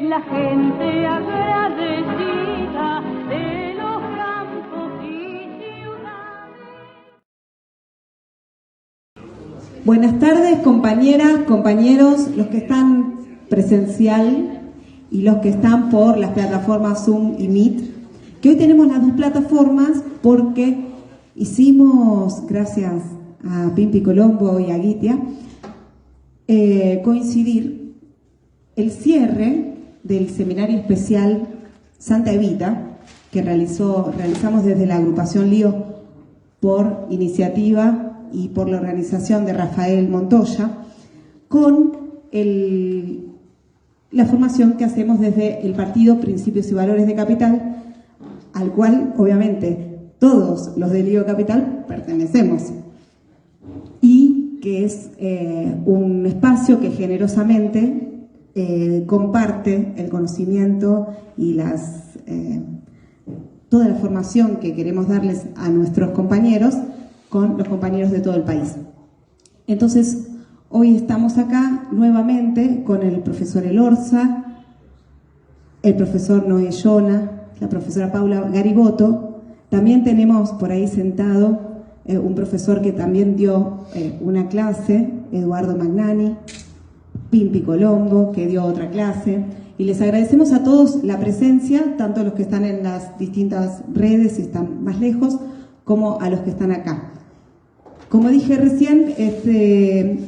La gente agradecida de los campos y ciudades. Buenas tardes, compañeras, compañeros, los que están presencial y los que están por las plataformas Zoom y Meet, que hoy tenemos las dos plataformas porque hicimos, gracias a Pimpi Colombo y a Guitia, coincidir el cierre del seminario especial Santa Evita, que realizamos desde la agrupación Lío por iniciativa y por la organización de Rafael Montoya, con la formación que hacemos desde el Partido Principios y Valores de Capital, al cual obviamente todos los de Lío Capital pertenecemos, y que es un espacio que generosamente comparte el conocimiento y toda la formación que queremos darles a nuestros compañeros con los compañeros de todo el país. Entonces, hoy estamos acá nuevamente con el profesor Elorza, el profesor Noé Llona, la profesora Paula Gariboto. También tenemos por ahí sentado un profesor que también dio una clase, Eduardo Magnani, Pimpi Colombo, que dio otra clase, y les agradecemos a todos la presencia, tanto a los que están en las distintas redes y están más lejos, como a los que están acá. Como dije recién, este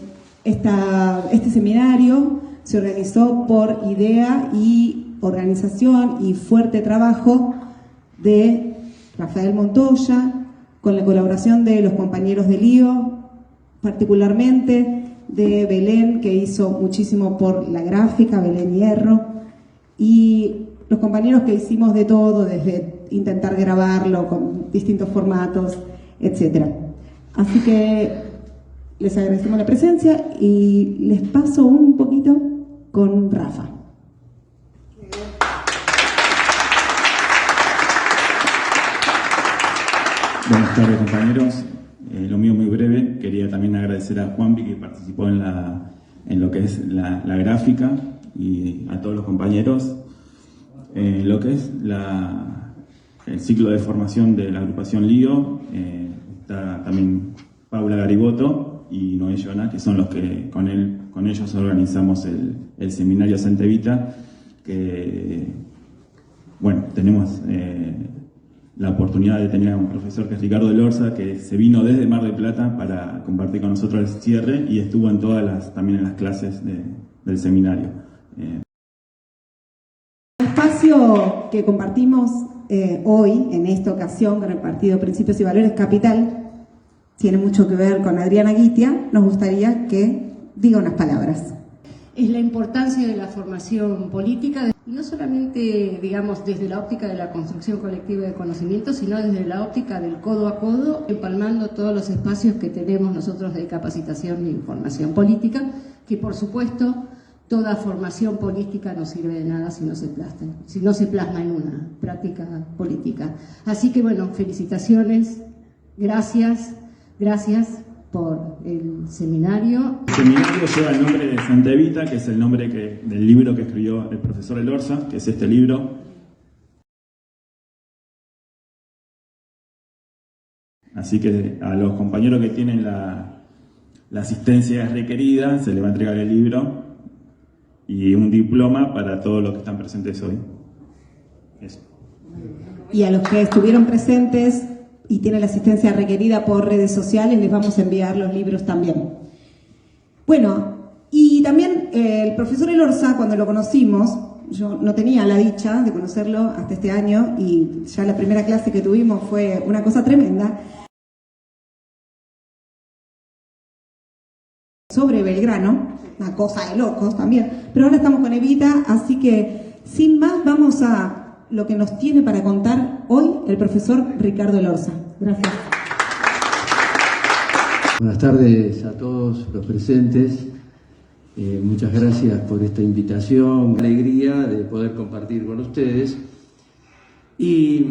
seminario se organizó por idea y organización y fuerte trabajo de Rafael Montoya, con la colaboración de los compañeros de Lío, particularmente de Belén, que hizo muchísimo por la gráfica, Belén Hierro, y los compañeros que hicimos de todo, desde intentar grabarlo con distintos formatos, etc. Así que les agradecemos la presencia y les paso un poquito con Rafa. Buenas tardes, compañeros. Lo mío muy breve. Quería también agradecer a Juanpi, que participó en lo que es la gráfica, y a todos los compañeros. Lo que es el ciclo de formación de la agrupación Lío, está también Paula Gariboto y Noé Llona, que son los que con ellos organizamos el seminario Santa Evita, que, bueno, tenemos la oportunidad de tener a un profesor que es Ricardo Elorza, que se vino desde Mar del Plata para compartir con nosotros el cierre y estuvo también en las clases del seminario. El espacio que compartimos hoy, en esta ocasión, con el Partido Principios y Valores Capital, tiene mucho que ver con Adriana Guitia. Nos gustaría que diga unas palabras. Es la importancia de la formación política, no solamente, digamos, desde la óptica de la construcción colectiva de conocimiento, sino desde la óptica del codo a codo, empalmando todos los espacios que tenemos nosotros de capacitación e información política, que por supuesto toda formación política no sirve de nada si no se plasma en una práctica política. Así que bueno, felicitaciones, gracias por el seminario. El seminario lleva el nombre de Santa Evita, que es el nombre del libro que escribió el profesor Elorza, que es este libro. Así que a los compañeros que tienen la asistencia requerida se les va a entregar el libro y un diploma para todos los que están presentes hoy. Eso. Y a los que estuvieron presentes y tienen la asistencia requerida por redes sociales, les vamos a enviar los libros también. Bueno, y también el profesor Elorza, cuando lo conocimos, yo no tenía la dicha de conocerlo hasta este año, y ya la primera clase que tuvimos fue una cosa tremenda, sobre Belgrano, una cosa de locos también, pero ahora estamos con Evita, así que sin más vamos a lo que nos tiene para contar hoy el profesor Ricardo Elorza. Gracias. Buenas tardes a todos los presentes. Muchas gracias por esta invitación. Alegría de poder compartir con ustedes Y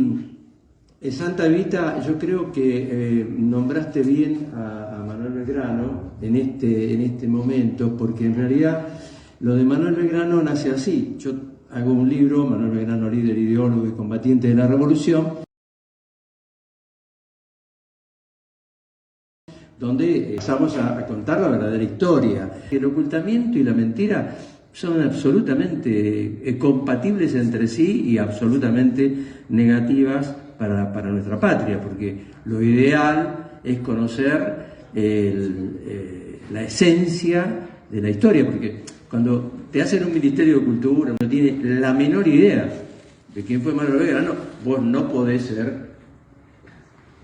Santa Evita, yo creo que nombraste bien a Manuel Belgrano en este momento, porque en realidad lo de Manuel Belgrano nace así. Yo hago un libro, Manuel Belgrano, líder, ideólogo y combatiente de la Revolución, donde empezamos a contar la verdadera historia. El ocultamiento y la mentira son absolutamente compatibles entre sí y absolutamente negativas para nuestra patria, porque lo ideal es conocer la esencia de la historia, porque cuando te hacen un Ministerio de Cultura, no tienes la menor idea de quién fue Manuel Belgrano, vos no podés ser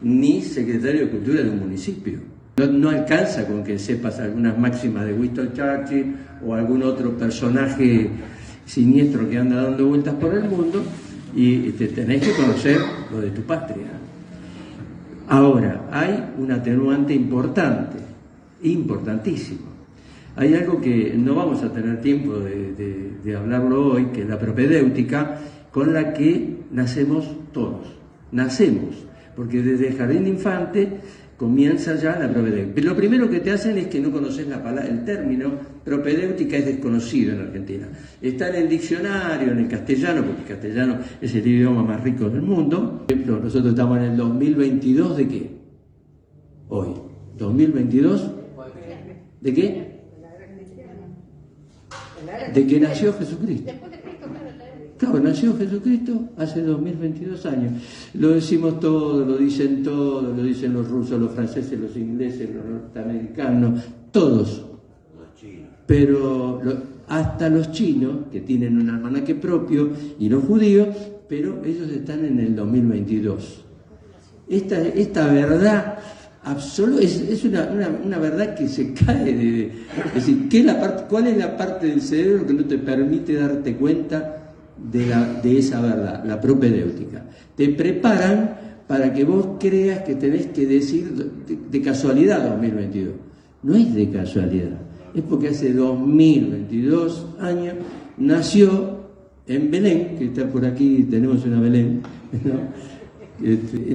ni secretario de Cultura de un municipio. No alcanza con que sepas algunas máximas de Winston Churchill o algún otro personaje siniestro que anda dando vueltas por el mundo, y te tenés que conocer lo de tu patria. Ahora, hay un atenuante importante, importantísimo. Hay algo que no vamos a tener tiempo de hablarlo hoy, que es la propedéutica, con la que nacemos todos. Nacemos, porque desde el jardín de infante comienza ya la propedéutica. Pero lo primero que te hacen es que no conoces la palabra, el término propedéutica es desconocido en Argentina. Está en el diccionario, en el castellano, porque el castellano es el idioma más rico del mundo. Por ejemplo, nosotros estamos en el 2022 ¿de qué? Hoy. ¿2022? ¿De qué? De que nació Jesucristo. Claro, nació Jesucristo hace 2022 años. Lo decimos todos, lo dicen todos, lo dicen los rusos, los franceses, los ingleses, los norteamericanos, todos. Pero hasta los chinos, que tienen un almanaque propio, y los judíos, pero ellos están en el 2022. Esta verdad absoluta es una verdad que se cae de... Es decir, ¿cuál es la parte del cerebro que no te permite darte cuenta de esa verdad? La propedéutica. Te preparan para que vos creas que tenés que decir de casualidad 2022. No es de casualidad, es porque hace 2022 años nació en Belén, que está por aquí, tenemos una Belén, ¿no?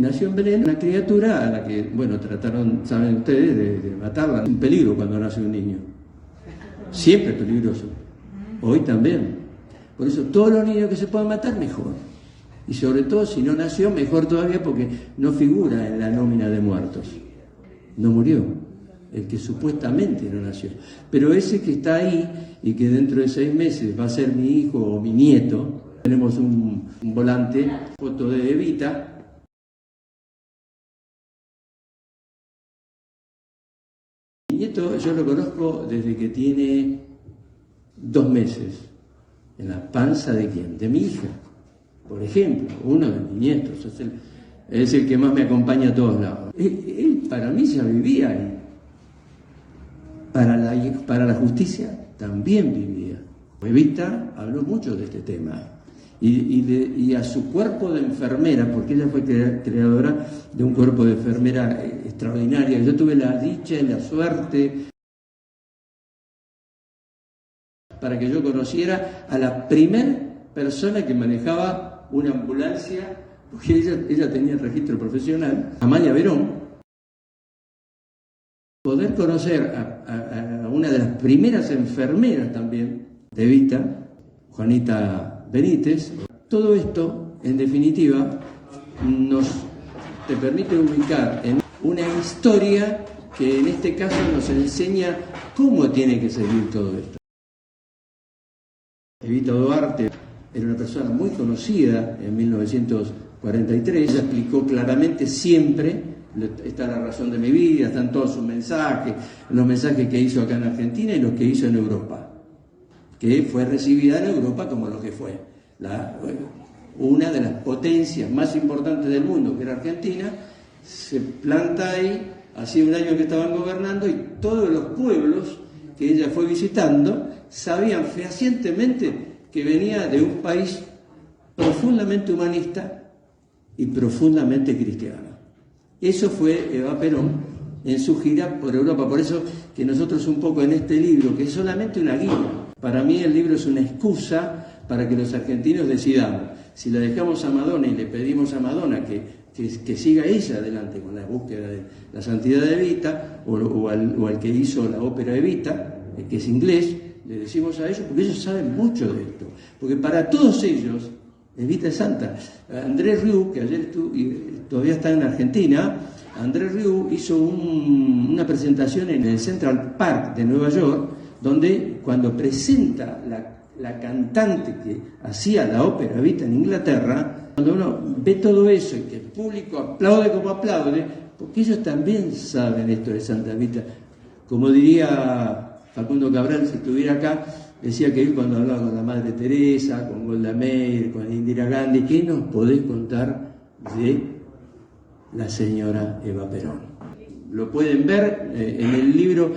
Nació en Belén una criatura a la que, bueno, trataron, saben ustedes, de matarla. Un peligro cuando nace un niño. Siempre es peligroso. Hoy también. Por eso todos los niños que se puedan matar, mejor. Y sobre todo si no nació, mejor todavía, porque no figura en la nómina de muertos. No murió. El que supuestamente no nació. Pero ese que está ahí y que dentro de 6 meses va a ser mi hijo o mi nieto, tenemos un volante, foto de Evita. Mi nieto yo lo conozco desde que tiene 2 meses. ¿En la panza de quién? De mi hija, por ejemplo, uno de mis nietos. Es el que más me acompaña a todos lados. Él para mí ya vivía ahí. Para la justicia también vivía. Evita habló mucho de este tema. Y a su cuerpo de enfermera, porque ella fue creadora de un cuerpo de enfermera extraordinaria. Yo tuve la dicha y la suerte para que yo conociera a la primer persona que manejaba una ambulancia, porque ella tenía el registro profesional, Amalia Verón. Poder conocer a una de las primeras enfermeras también de Evita, Juanita Benítez. Todo esto, en definitiva, te permite ubicar en una historia que en este caso nos enseña cómo tiene que seguir todo esto. Evita Duarte era una persona muy conocida en 1943. Ella explicó claramente siempre, está la razón de mi vida, están todos sus mensajes, los mensajes que hizo acá en Argentina y los que hizo en Europa, que fue recibida en Europa como lo que fue una de las potencias más importantes del mundo, que era Argentina. Se planta ahí, hacía un año que estaban gobernando, y todos los pueblos que ella fue visitando sabían fehacientemente que venía de un país profundamente humanista y profundamente cristiano. Eso fue Eva Perón en su gira por Europa. Por eso que nosotros un poco en este libro, que es solamente una guía, para mí el libro es una excusa para que los argentinos decidamos si la dejamos a Madonna y le pedimos a Madonna que siga ella adelante con la búsqueda de la santidad de Evita, o al que hizo la ópera Evita, que es inglés, le decimos a ellos, porque ellos saben mucho de esto, porque para todos ellos Evita es santa. Andrés Rieu, que ayer todavía está en Argentina, Andrés Rieu hizo una presentación en el Central Park de Nueva York, donde cuando presenta la cantante que hacía la ópera Evita en Inglaterra, cuando uno ve todo eso y que el público aplaude como aplaude, porque ellos también saben esto de Santa Evita. Como diría Facundo Cabral, si estuviera acá, decía que él cuando hablaba con la Madre Teresa, con Golda Meir, con Indira Gandhi, ¿qué nos podés contar de la señora Eva Perón? Lo pueden ver en el libro,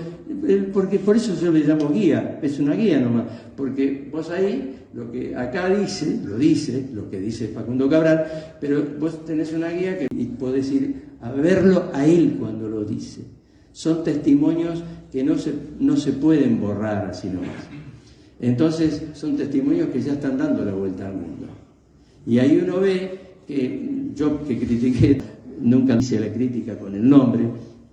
porque por eso yo le llamo guía, es una guía nomás, porque vos ahí, lo que acá dice, lo que dice Facundo Cabral, pero vos tenés una guía y podés ir a verlo a él cuando lo dice. Son testimonios que no se pueden borrar así nomás. Entonces son testimonios que ya están dando la vuelta al mundo. Y ahí uno ve que yo, que critiqué, nunca hice la crítica con el nombre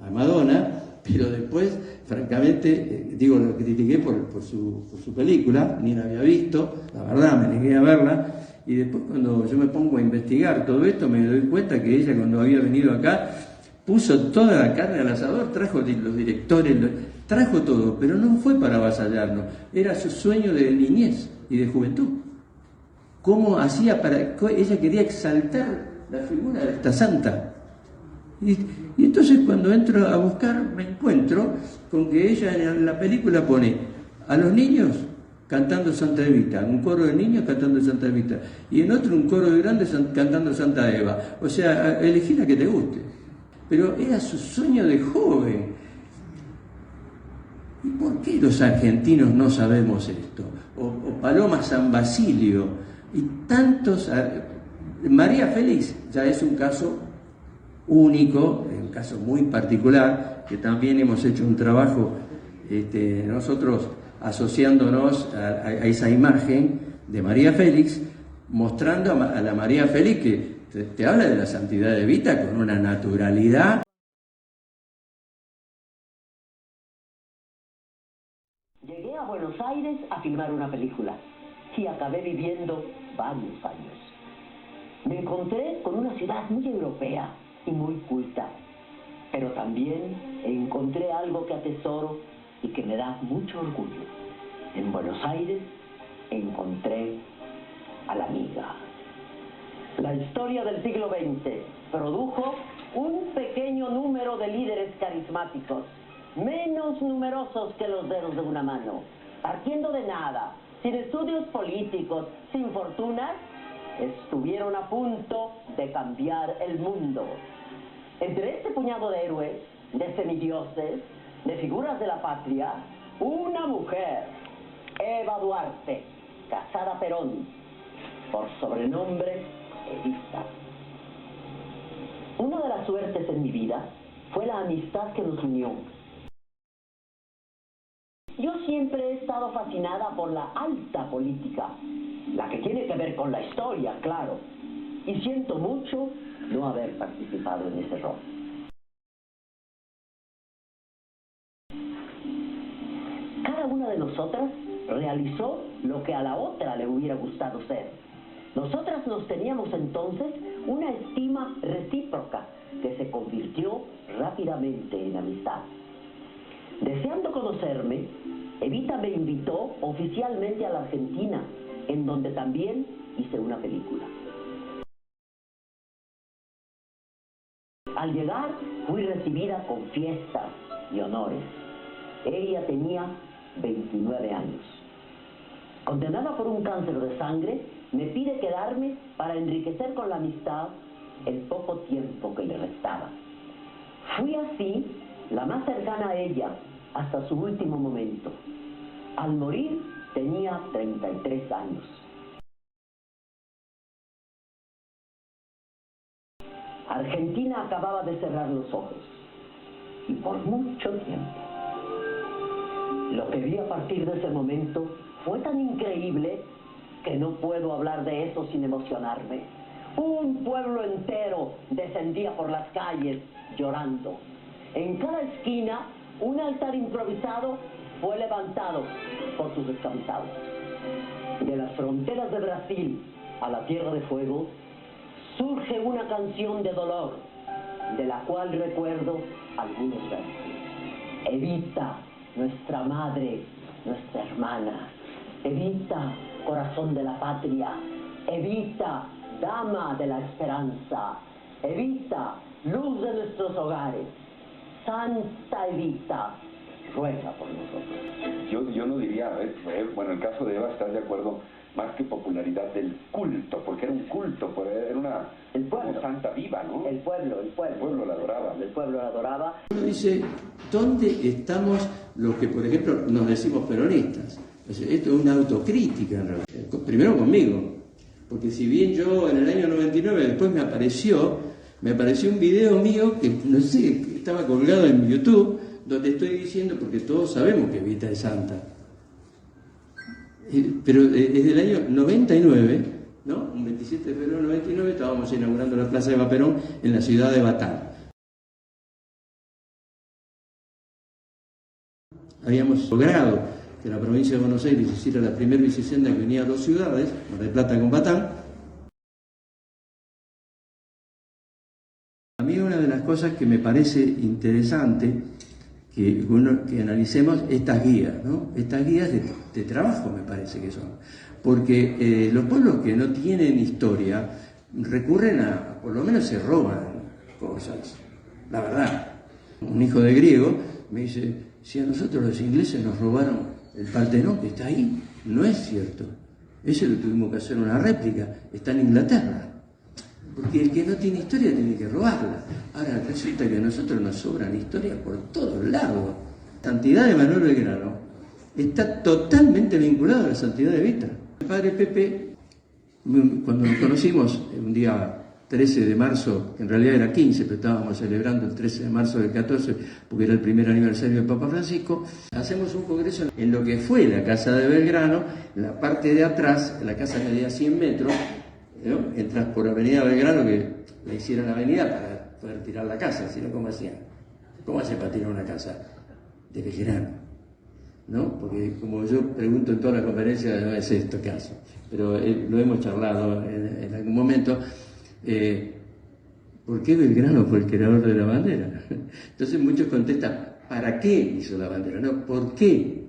a Madonna, pero después, francamente, lo critiqué por su película, ni la había visto, la verdad, me negué a verla, y después cuando yo me pongo a investigar todo esto, me doy cuenta que ella, cuando había venido acá, puso toda la carne al asador, trajo los directores, trajo todo, pero no fue para avasallarnos, era su sueño de niñez y de juventud. ¿Cómo hacía ella quería exaltar la figura de esta santa? Y entonces cuando entro a buscar me encuentro con que ella en la película pone a los niños cantando Santa Evita, un coro de niños cantando Santa Evita, y en otro un coro de grandes cantando Santa Eva. O sea, elegí la que te guste. Pero era su sueño de joven. ¿Y por qué los argentinos no sabemos esto? O Paloma San Basilio y tantos. María Félix ya es un caso único, un caso muy particular, que también hemos hecho un trabajo nosotros asociándonos a esa imagen de María Félix, mostrando a la María Félix que te habla de la santidad de Evita con una naturalidad. Llegué a Buenos Aires a filmar una película y acabé viviendo varios años. Me encontré con una ciudad muy europea y muy culta, pero también encontré algo que atesoro y que me da mucho orgullo. En Buenos Aires encontré a la amiga. La historia del siglo XX produjo un pequeño número de líderes carismáticos, menos numerosos que los dedos de una mano, partiendo de nada, sin estudios políticos, sin fortunas, estuvieron a punto de cambiar el mundo. Entre este puñado de héroes, de semidioses, de figuras de la patria, una mujer, Eva Duarte, casada a Perón, por sobrenombre Evita. Una de las suertes en mi vida fue la amistad que nos unió. Yo siempre he estado fascinada por la alta política, la que tiene que ver con la historia, claro, y siento mucho no haber participado en ese rol. Cada una de nosotras realizó lo que a la otra le hubiera gustado ser. Nosotras nos teníamos entonces una estima recíproca que se convirtió rápidamente en amistad. Deseando conocerme, Evita me invitó oficialmente a la Argentina, en donde también hice una película. Al llegar, fui recibida con fiestas y honores. Ella tenía 29 años. Condenada por un cáncer de sangre, me pide quedarme para enriquecer con la amistad el poco tiempo que le restaba. Fui así la más cercana a ella hasta su último momento. Al morir tenía 33 años. Argentina acababa de cerrar los ojos, y por mucho tiempo. Lo que vi a partir de ese momento fue tan increíble que no puedo hablar de eso sin emocionarme. Un pueblo entero descendía por las calles llorando. En cada esquina, un altar improvisado fue levantado por sus descansados. De las fronteras de Brasil a la Tierra de Fuego, surge una canción de dolor, de la cual recuerdo algunos versos. Evita, nuestra madre, nuestra hermana. Evita, corazón de la patria. Evita, dama de la esperanza. Evita, luz de nuestros hogares. Santa Evita, ruega por nosotros. Yo no diría, bueno, en el caso de Eva, ¿estás de acuerdo? Más que popularidad del culto, porque era un culto, era una santa viva, ¿no? El pueblo la adoraba. El pueblo la adoraba. Uno dice, ¿dónde estamos los que, por ejemplo, nos decimos peronistas? O sea, esto es una autocrítica, en realidad. Primero conmigo, porque si bien yo en el año 99 después me apareció un video mío que, no sé, estaba colgado en YouTube, donde estoy diciendo, porque todos sabemos que Evita es santa, pero desde el año 99, ¿no? Un 27 de febrero del 99 estábamos inaugurando la Plaza Eva Perón en la ciudad de Batán. Habíamos logrado que la provincia de Buenos Aires hiciera la primera bicicenda que unía a dos ciudades, Mar del Plata con Batán. A mí una de las cosas que me parece interesante que analicemos estas guías, ¿no? Estas guías de trabajo me parece que son. Porque los pueblos que no tienen historia recurren por lo menos se roban cosas, la verdad. Un hijo de griego me dice, si a nosotros los ingleses nos robaron el Partenón que está ahí, no es cierto. Ese lo tuvimos que hacer una réplica, está en Inglaterra. Porque el que no tiene historia tiene que robarla. Ahora resulta que a nosotros nos sobran historias por todos lados. La santidad de Manuel Belgrano está totalmente vinculada a la santidad de Evita. El padre Pepe, cuando nos conocimos, un día 13 de marzo, que en realidad era 15, pero estábamos celebrando el 13 de marzo del 14, porque era el primer aniversario del Papa Francisco, hacemos un congreso en lo que fue la casa de Belgrano, en la parte de atrás, la casa medía 100 metros, ¿no? Entras por Avenida Belgrano, que la hicieron avenida para poder tirar la casa, sino ¿cómo hacían? ¿Cómo hacen para tirar una casa? De Belgrano, ¿no? Porque como yo pregunto en toda la conferencia, no es esto caso, pero lo hemos charlado en algún momento, ¿por qué Belgrano fue el creador de la bandera? Entonces muchos contestan, ¿para qué hizo la bandera? No, ¿por qué?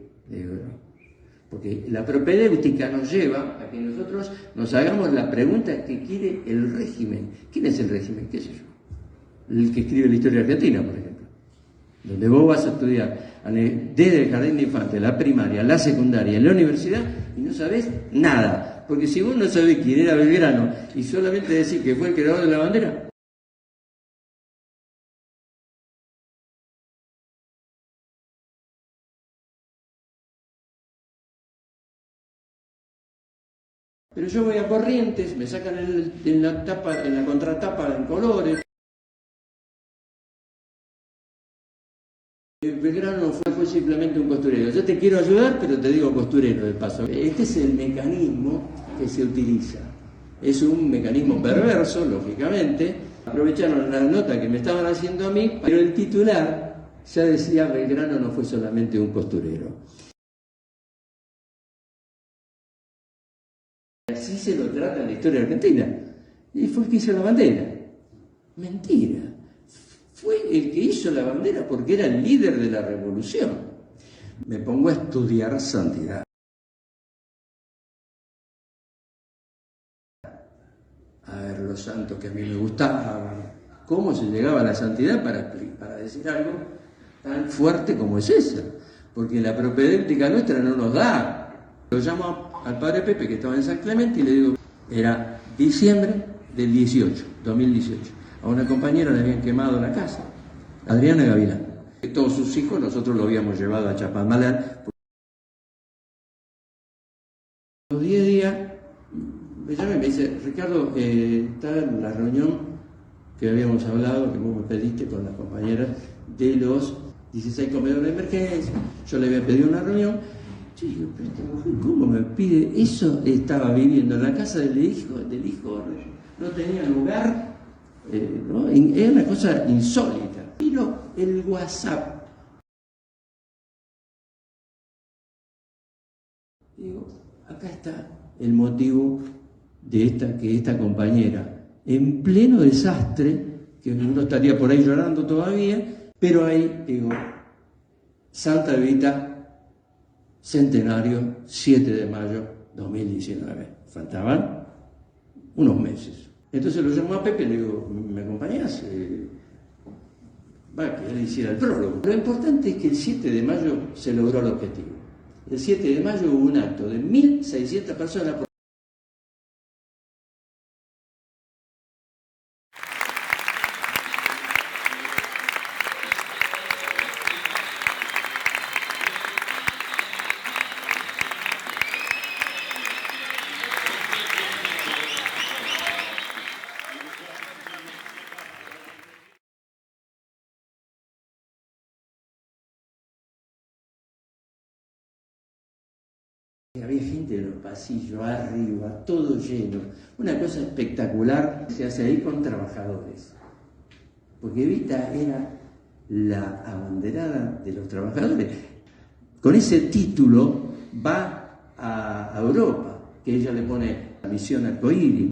Porque la propedéutica nos lleva a que nosotros nos hagamos la pregunta que quiere el régimen. ¿Quién es el régimen? ¿Qué sé yo? El que escribe la historia argentina, por ejemplo. Donde vos vas a estudiar desde el jardín de infantes, la primaria, la secundaria, la universidad, y no sabés nada. Porque si vos no sabés quién era Belgrano y solamente decís que fue el creador de la bandera, pero yo voy a Corrientes, me sacan en la contratapa en colores. Belgrano fue simplemente un costurero. Yo te quiero ayudar, pero te digo costurero de paso. Este es el mecanismo que se utiliza. Es un mecanismo perverso, lógicamente. Aprovecharon la nota que me estaban haciendo a mí, pero el titular ya decía Belgrano no fue solamente un costurero. Así se lo trata en la historia argentina. Y fue el que hizo la bandera. Mentira. Fue el que hizo la bandera porque era el líder de la revolución. Me pongo a estudiar santidad. A ver los santos que a mí me gustaban. ¿Cómo se llegaba a la santidad para decir algo tan fuerte como es esa? Porque la propedéutica nuestra no nos da. Lo llamo al padre Pepe, que estaba en San Clemente, y le digo, era diciembre del 2018. A una compañera le habían quemado la casa, Adriana Gavilán. Todos sus hijos, nosotros lo habíamos llevado a Chapadmalal. A los 10 días, me llama y me dice, Ricardo, está la reunión que habíamos hablado, que vos me pediste con las compañeras, de los 16 comedores de emergencia. Yo le había pedido una reunión, Sí, pero esta mujer, ¿cómo me pide? Eso estaba viviendo en la casa del hijo, no tenía lugar, ¿no? Era una cosa insólita. Pero el WhatsApp, digo, acá está el motivo de que esta compañera, en pleno desastre, que uno estaría por ahí llorando todavía, pero ahí, digo, Santa Evita, centenario, 7 de mayo 2019. Faltaban unos meses. Entonces lo llamó a Pepe y le digo, ¿me acompañás? Que él hiciera el prólogo. Lo importante es que el 7 de mayo se logró el objetivo. El 7 de mayo hubo un acto de 1.600 personas. Había gente en los pasillos, arriba, todo lleno. Una cosa espectacular se hace ahí con trabajadores. Porque Evita era la abanderada de los trabajadores. Con ese título va a Europa, que ella le pone la misión arcoíris.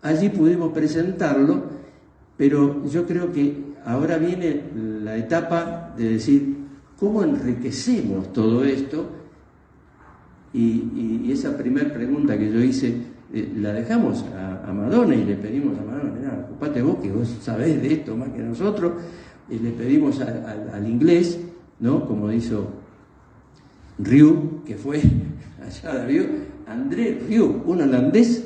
Allí pudimos presentarlo, pero yo creo que ahora viene la etapa de decir, ¿cómo enriquecemos todo esto? Y esa primera pregunta que yo hice, la dejamos a Madonna y le pedimos a Madonna, mirá, ocupate vos que vos sabés de esto más que nosotros, y le pedimos al inglés, ¿no? Como hizo Rieu, que fue allá de André Rieu, un holandés,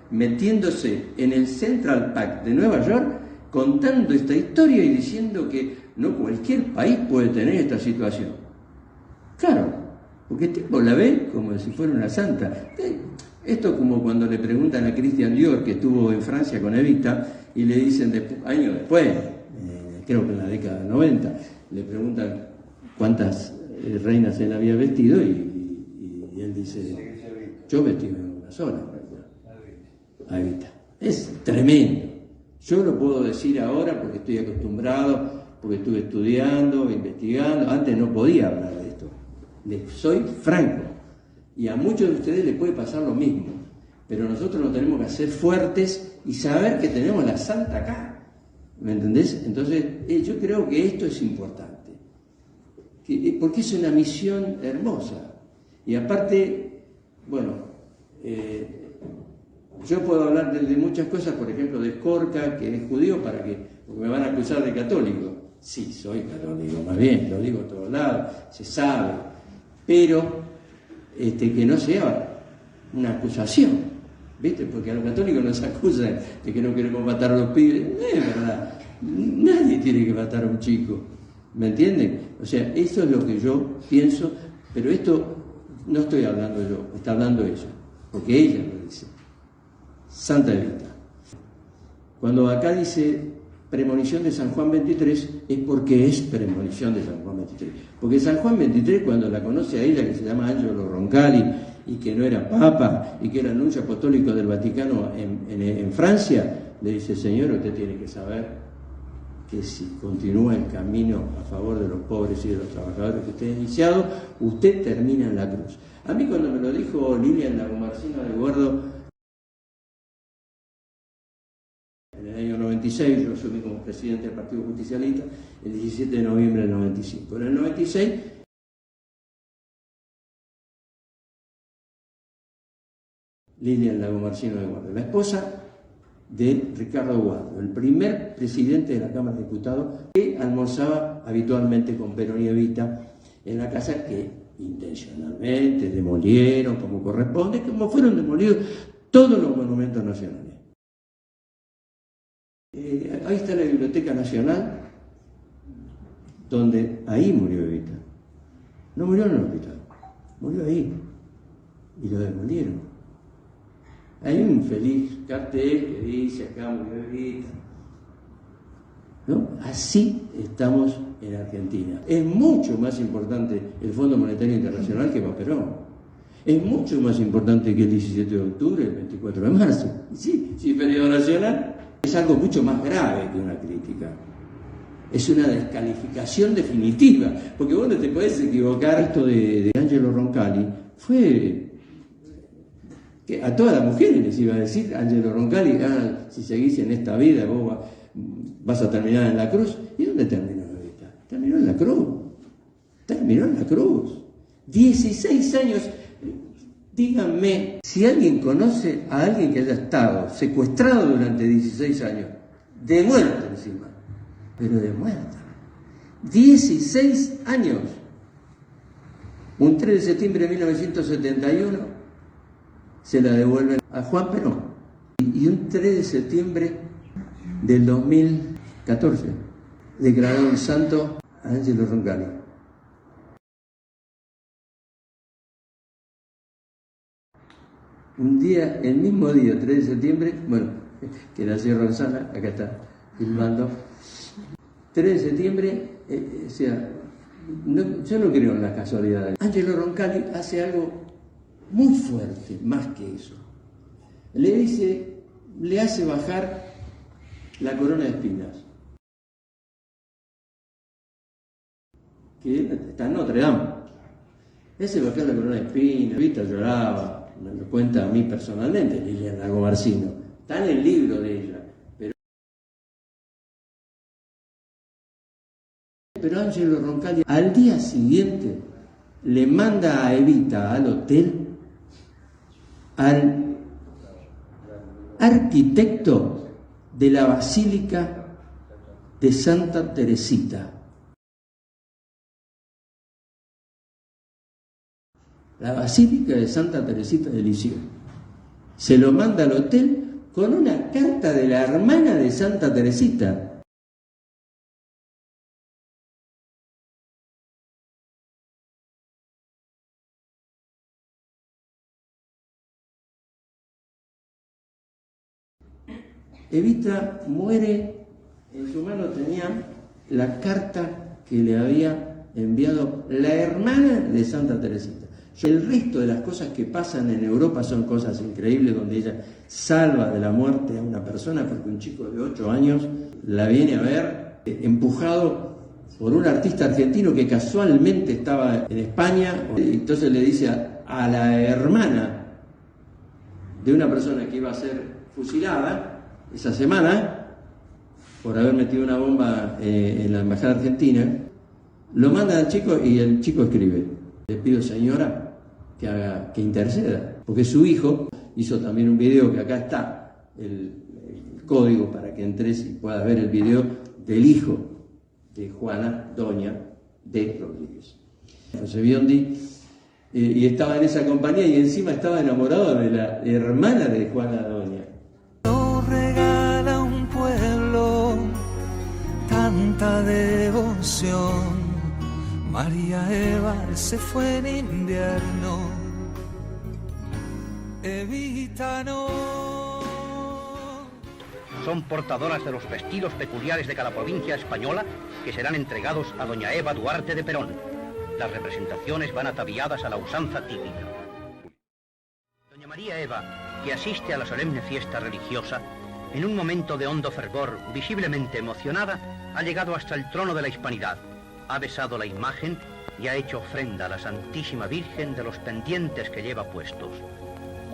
metiéndose en el Central Park de Nueva York, contando esta historia y diciendo que no cualquier país puede tener esta situación. Claro, porque el tipo la ve como si fuera una santa. Esto como cuando le preguntan a Christian Dior, que estuvo en Francia con Evita, y le dicen años después, creo que en la década del 90, le preguntan cuántas reinas él había vestido y él dice, yo vestí una sola, a Evita. Es tremendo. Yo lo puedo decir ahora porque estoy acostumbrado, porque estuve estudiando, investigando. Antes no podía hablar de esto. Soy franco. Y a muchos de ustedes les puede pasar lo mismo. Pero nosotros nos tenemos que hacer fuertes y saber que tenemos la santa acá. ¿Me entendés? Entonces, yo creo que esto es importante. Porque es una misión hermosa. Y aparte, bueno, yo puedo hablar de muchas cosas, por ejemplo, de Skorka, que es judío, porque me van a acusar de católico. Sí, soy católico, más bien, lo digo a todos lados, se sabe. Pero que no sea una acusación, ¿viste? Porque a los católicos nos acusan de que no queremos matar a los pibes. No es verdad. Nadie tiene que matar a un chico. ¿Me entienden? O sea, eso es lo que yo pienso, pero esto no estoy hablando yo, está hablando ella, porque ella lo dice. Santa Evita. Cuando acá dice premonición de San Juan 23, es porque es premonición de San Juan 23. Porque San Juan 23, cuando la conoce a ella, que se llama Angelo Roncalli, y que no era papa, y que era el nuncio apostólico del Vaticano en Francia, le dice, señor, usted tiene que saber que si continúa el camino a favor de los pobres y de los trabajadores que usted ha iniciado, usted termina en la cruz. A mí cuando me lo dijo Lilian Lagomarsino de Guardo, en el año 96, yo asumí como presidente del Partido Justicialista el 17 de noviembre del 95. En el 96, Lilian Lagomarsino de Guardo, la esposa de Ricardo Guardo, el primer presidente de la Cámara de Diputados, que almorzaba habitualmente con Perón y Evita en la casa que intencionalmente demolieron como corresponde, como fueron demolidos todos los monumentos nacionales. Ahí está la Biblioteca Nacional, donde ahí murió Evita. No murió en el hospital, murió ahí. Y lo demolieron. Hay un feliz cartel que dice acá murió Evita. ¿no? Así estamos en Argentina. Es mucho más importante el Fondo Monetario Internacional que Perón. Es mucho más importante que el 17 de octubre, el 24 de marzo. Sí, periodo nacional es algo mucho más grave que una crítica. Es una descalificación definitiva, porque vos no te podés equivocar. Esto de Angelo Roncalli fue que a todas las mujeres les iba a decir Angelo Roncalli, si seguís en esta vida vos vas a terminar en la cruz. ¿Y dónde terminó la vida? Terminó en la cruz. Terminó en la cruz. 16 años. Díganme si alguien conoce a alguien que haya estado secuestrado durante 16 años, de muerte encima, pero de muerte. 16 años. Un 3 de septiembre de 1971 se la devuelven a Juan Perón. Y un 3 de septiembre del 2014 declararon santo a Angelo Roncalli. Un día, el mismo día, 3 de septiembre, bueno, que nació Rosana, acá está filmando, 3 de septiembre, o sea, yo no creo en las casualidades. Angelo Roncalli hace algo muy fuerte, más que eso. Le hace bajar la corona de espinas, que está en Notre Dame. Le hace bajar la corona de espinas, Evita lloraba. Me lo cuenta a mí personalmente Liliana Gomarcino, está en el libro de ella, pero Angelo Roncalli al día siguiente le manda a Evita al hotel al arquitecto de la Basílica de Santa Teresita. La Basílica de Santa Teresita de Lisieux. Se lo manda al hotel con una carta de la hermana de Santa Teresita. Evita muere, en su mano tenía la carta que le había enviado la hermana de Santa Teresita. El resto de las cosas que pasan en Europa son cosas increíbles, donde ella salva de la muerte a una persona porque un chico de 8 años la viene a ver empujado por un artista argentino que casualmente estaba en España. Entonces le dice a la hermana de una persona que iba a ser fusilada esa semana por haber metido una bomba en la embajada argentina, lo manda al chico y el chico escribe: le pido, señora, que interceda, porque su hijo hizo también un video, que acá está el código para que entres y puedas ver el video del hijo de Juana Doña de Rodríguez, José Biondi, y estaba en esa compañía y encima estaba enamorado de la hermana de Juana Doña. Nos regala un pueblo tanta devoción. María Eva se fue en invierno, Evita no. Son portadoras de los vestidos peculiares de cada provincia española que serán entregados a doña Eva Duarte de Perón. Las representaciones van ataviadas a la usanza típica. Doña María Eva, que asiste a la solemne fiesta religiosa, en un momento de hondo fervor, visiblemente emocionada, ha llegado hasta el trono de la Hispanidad. Ha besado la imagen y ha hecho ofrenda a la Santísima Virgen de los pendientes que lleva puestos.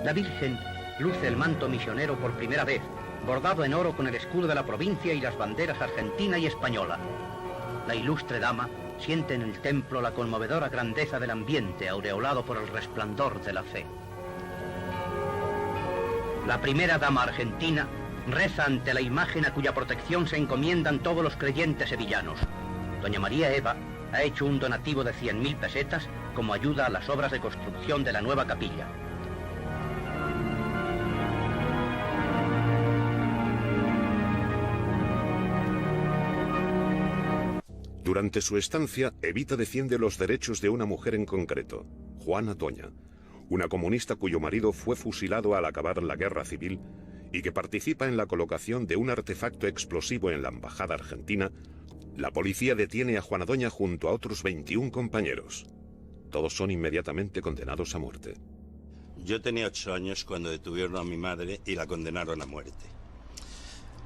La Virgen luce el manto misionero por primera vez, bordado en oro con el escudo de la provincia y las banderas argentina y española. La ilustre dama siente en el templo la conmovedora grandeza del ambiente aureolado por el resplandor de la fe. La primera dama argentina reza ante la imagen a cuya protección se encomiendan todos los creyentes sevillanos. Doña María Eva ha hecho un donativo de 100.000 pesetas como ayuda a las obras de construcción de la nueva capilla. Durante su estancia, Evita defiende los derechos de una mujer en concreto, Juana Doña, una comunista cuyo marido fue fusilado al acabar la guerra civil y que participa en la colocación de un artefacto explosivo en la embajada argentina, la policía detiene a Juana Doña junto a otros 21 compañeros. Todos son inmediatamente condenados a muerte. Yo tenía 8 años cuando detuvieron a mi madre y la condenaron a muerte.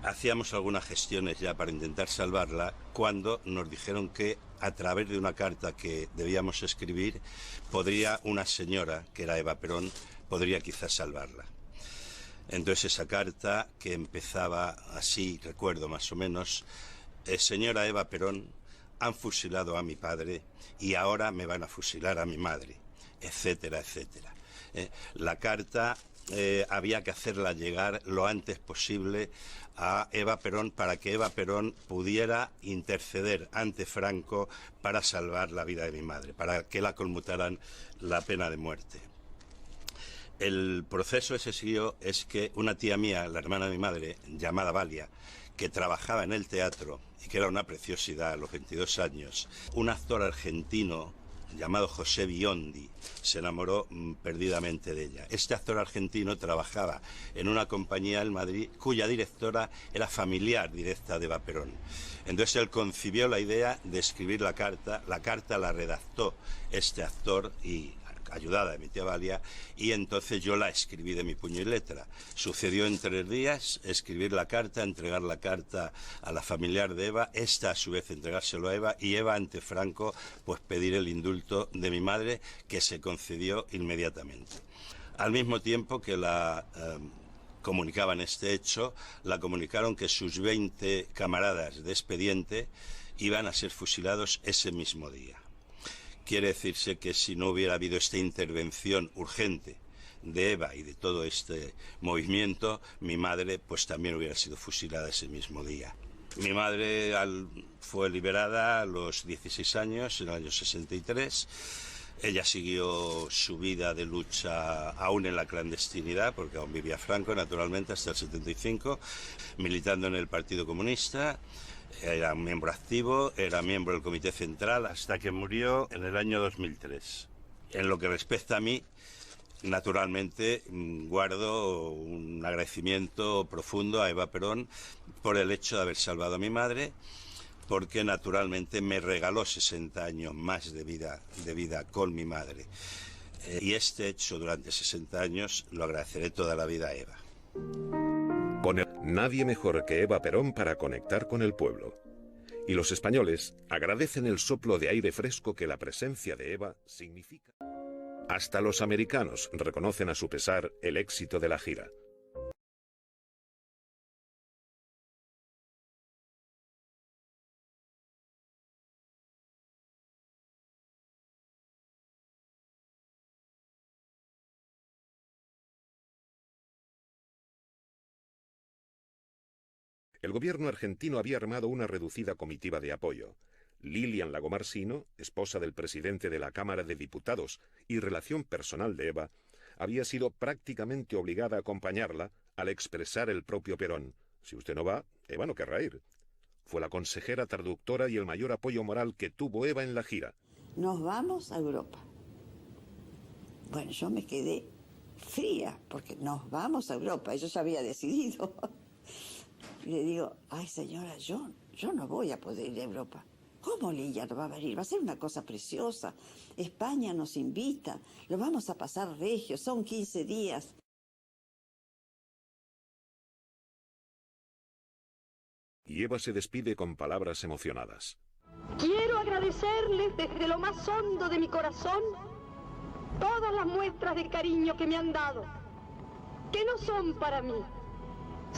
Hacíamos algunas gestiones ya para intentar salvarla cuando nos dijeron que a través de una carta que debíamos escribir podría una señora, que era Eva Perón, podría quizás salvarla. Entonces esa carta, que empezaba así, recuerdo más o menos: señora Eva Perón, han fusilado a mi padre y ahora me van a fusilar a mi madre, etcétera, etcétera. La carta había que hacerla llegar lo antes posible a Eva Perón para que Eva Perón pudiera interceder ante Franco para salvar la vida de mi madre, para que la conmutaran la pena de muerte. El proceso ese siguió es que una tía mía, la hermana de mi madre, llamada Valia, que trabajaba en el teatro y que era una preciosidad a los 22 años, un actor argentino llamado José Biondi se enamoró perdidamente de ella. Este actor argentino trabajaba en una compañía en Madrid cuya directora era familiar directa de Eva Perón. Entonces él concibió la idea de escribir la carta la redactó este actor y ayudada de mi tía Valia, y entonces yo la escribí de mi puño y letra. Sucedió en 3 días escribir la carta, entregar la carta a la familiar de Eva, esta a su vez entregárselo a Eva, y Eva ante Franco pues pedir el indulto de mi madre, que se concedió inmediatamente. Al mismo tiempo que la comunicaban este hecho, la comunicaron que sus 20 camaradas de expediente iban a ser fusilados ese mismo día. Quiere decirse que si no hubiera habido esta intervención urgente de Eva y de todo este movimiento, mi madre pues también hubiera sido fusilada ese mismo día. Mi madre fue liberada a los 16 años, en el año 63. Ella siguió su vida de lucha aún en la clandestinidad, porque aún vivía Franco, naturalmente, hasta el 75, militando en el Partido Comunista. Era un miembro activo, era miembro del Comité Central hasta que murió en el año 2003. En lo que respecta a mí, naturalmente guardo un agradecimiento profundo a Eva Perón por el hecho de haber salvado a mi madre, porque naturalmente me regaló 60 años más de vida con mi madre. Y este hecho durante 60 años lo agradeceré toda la vida a Eva. Nadie mejor que Eva Perón para conectar con el pueblo. Y los españoles agradecen el soplo de aire fresco que la presencia de Eva significa. Hasta los americanos reconocen a su pesar el éxito de la gira. El gobierno argentino había armado una reducida comitiva de apoyo. Lilian Lagomarsino, esposa del presidente de la Cámara de Diputados y relación personal de Eva, había sido prácticamente obligada a acompañarla al expresar el propio Perón: si usted no va, Eva no querrá ir. Fue la consejera traductora y el mayor apoyo moral que tuvo Eva en la gira. Nos vamos a Europa. Bueno, yo me quedé fría, porque nos vamos a Europa, yo ya había decidido. Y le digo: ay señora, yo no voy a poder ir a Europa. ¿Cómo Lilla no va a venir? Va a ser una cosa preciosa. España nos invita, lo vamos a pasar regio, son 15 días. Y Eva se despide con palabras emocionadas. Quiero agradecerles desde lo más hondo de mi corazón todas las muestras de cariño que me han dado, que no son para mí,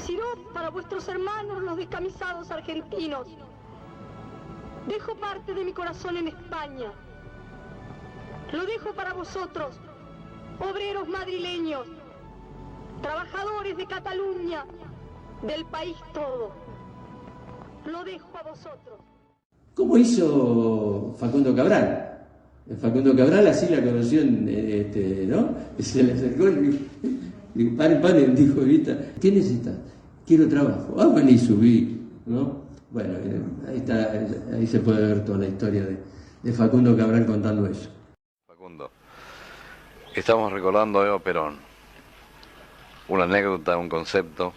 sino para vuestros hermanos los descamisados argentinos. Dejo parte de mi corazón en España. Lo dejo para vosotros, obreros madrileños, trabajadores de Cataluña, del país todo. Lo dejo a vosotros. ¿Cómo hizo Facundo Cabral? Facundo Cabral así la conoció, ¿no? Y se le acercó y dijo: paren, dijo Evita, ¿qué necesitas? Quiero trabajo. Ah, bueno, y subí, ¿no? Bueno, ahí se puede ver toda la historia de Facundo Cabral contando eso. Facundo, estamos recordando a Eva Perón, una anécdota, un concepto.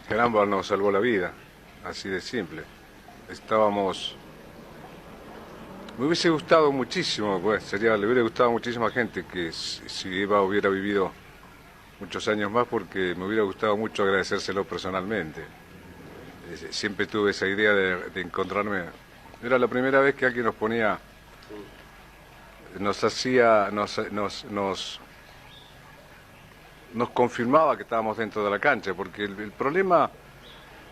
Caramba, nos salvó la vida, así de simple. Me hubiese gustado muchísimo, pues le hubiera gustado a muchísima gente que si Eva hubiera vivido muchos años más, porque me hubiera gustado mucho agradecérselo personalmente. Siempre tuve esa idea de encontrarme. Era la primera vez que alguien nos ponía, nos confirmaba que estábamos dentro de la cancha, porque el problema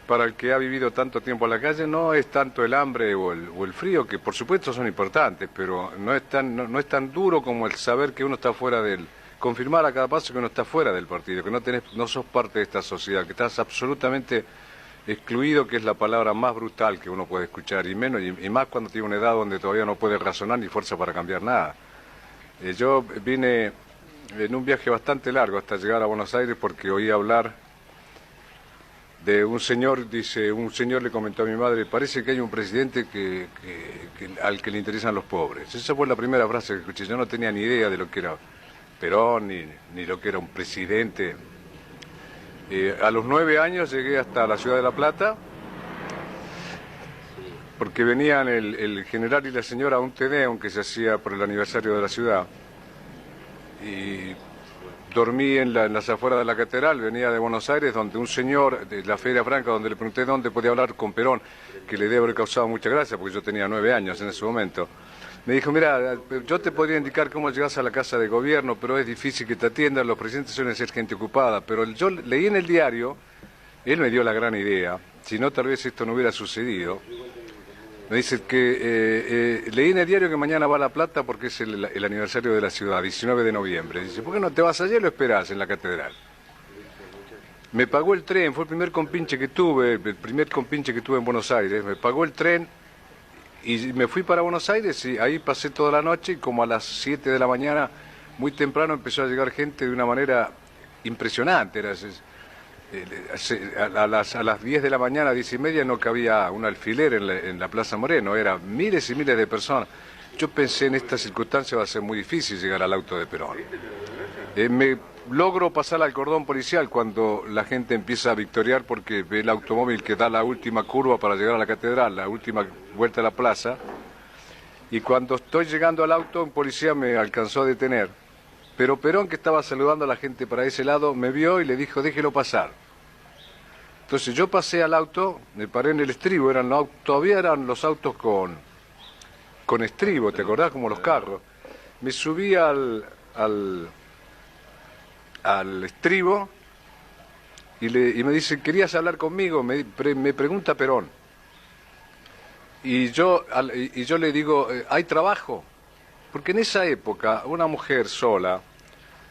para el que ha vivido tanto tiempo en la calle no es tanto el hambre o el frío, que por supuesto son importantes, pero no es tan duro como el saber que uno está fuera confirmar a cada paso que uno está fuera del partido, que no sos parte de esta sociedad, que estás absolutamente excluido, que es la palabra más brutal que uno puede escuchar, y más cuando tiene una edad donde todavía no puede razonar ni fuerza para cambiar nada. Yo vine en un viaje bastante largo hasta llegar a Buenos Aires porque oí hablar de un señor, un señor le comentó a mi madre, parece que hay un presidente al que le interesan los pobres. Esa fue la primera frase que escuché. Yo no tenía ni idea de lo que era Perón, ni lo que era un presidente. A los 9 años llegué hasta la ciudad de La Plata, porque venían el general y la señora a un Tedeum que se hacía por el aniversario de la ciudad. Y dormí en las afueras de la catedral, venía de Buenos Aires, donde un señor de la Feria Franca, donde le pregunté dónde podía hablar con Perón, que le debe haber causado mucha gracia, porque yo tenía 9 años en ese momento. Me dijo, mira, yo te podría indicar cómo llegas a la casa de gobierno, pero es difícil que te atiendan, los presidentes suelen ser gente ocupada. Pero yo leí en el diario, él me dio la gran idea, si no tal vez esto no hubiera sucedido. Me dice que leí en el diario que mañana va a La Plata porque es el aniversario de la ciudad, 19 de noviembre. Dice, ¿por qué no te vas allá y lo esperás en la catedral? Me pagó el tren, fue el primer compinche que tuve en Buenos Aires. Me pagó el tren y me fui para Buenos Aires y ahí pasé toda la noche y como a las 7 de la mañana, muy temprano, empezó a llegar gente de una manera impresionante. A las 10 de la mañana, 10:30, no cabía un alfiler en la Plaza Moreno, eran miles y miles de personas. Yo pensé, en esta circunstancia va a ser muy difícil llegar al auto de Perón. Me logro pasar al cordón policial cuando la gente empieza a victoriar porque ve el automóvil que da la última curva para llegar a la catedral, la última vuelta a la plaza, y cuando estoy llegando al auto, un policía me alcanzó a detener. Pero Perón, que estaba saludando a la gente para ese lado, me vio y le dijo, déjelo pasar. Entonces yo pasé al auto, me paré en el estribo, todavía eran los autos con estribo, ¿te acordás? Como los carros. Me subí al estribo y me dice, ¿querías hablar conmigo? Me pregunta Perón. Y yo le digo, ¿hay trabajo? Porque en esa época, una mujer sola,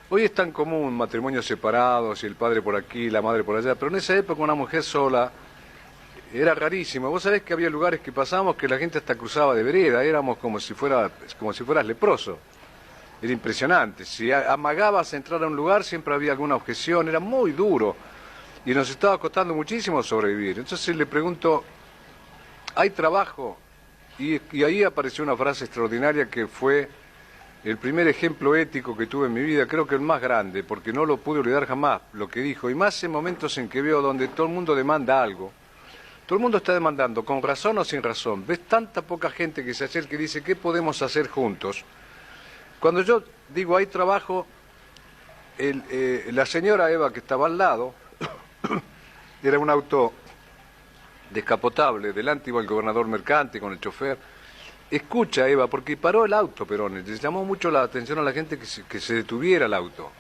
hoy es tan común matrimonios separados y el padre por aquí, la madre por allá, pero en esa época una mujer sola era rarísimo. Vos sabés que había lugares que pasábamos que la gente hasta cruzaba de vereda, éramos como si fueras leproso. Era impresionante. Si amagabas entrar a un lugar siempre había alguna objeción, era muy duro y nos estaba costando muchísimo sobrevivir. Entonces le pregunto, ¿hay trabajo? Y ahí apareció una frase extraordinaria que fue el primer ejemplo ético que tuve en mi vida, creo que el más grande, porque no lo pude olvidar jamás, lo que dijo, y más en momentos en que veo donde todo el mundo demanda algo. Todo el mundo está demandando, con razón o sin razón. Ves tanta poca gente que se acerca y dice, ¿qué podemos hacer juntos? Cuando yo digo, hay trabajo, la señora Eva, que estaba al lado, era un auto descapotable, delante iba el gobernador Mercante con el chofer. Escucha, Eva, porque paró el auto, Perón, les llamó mucho la atención a la gente que se detuviera el auto.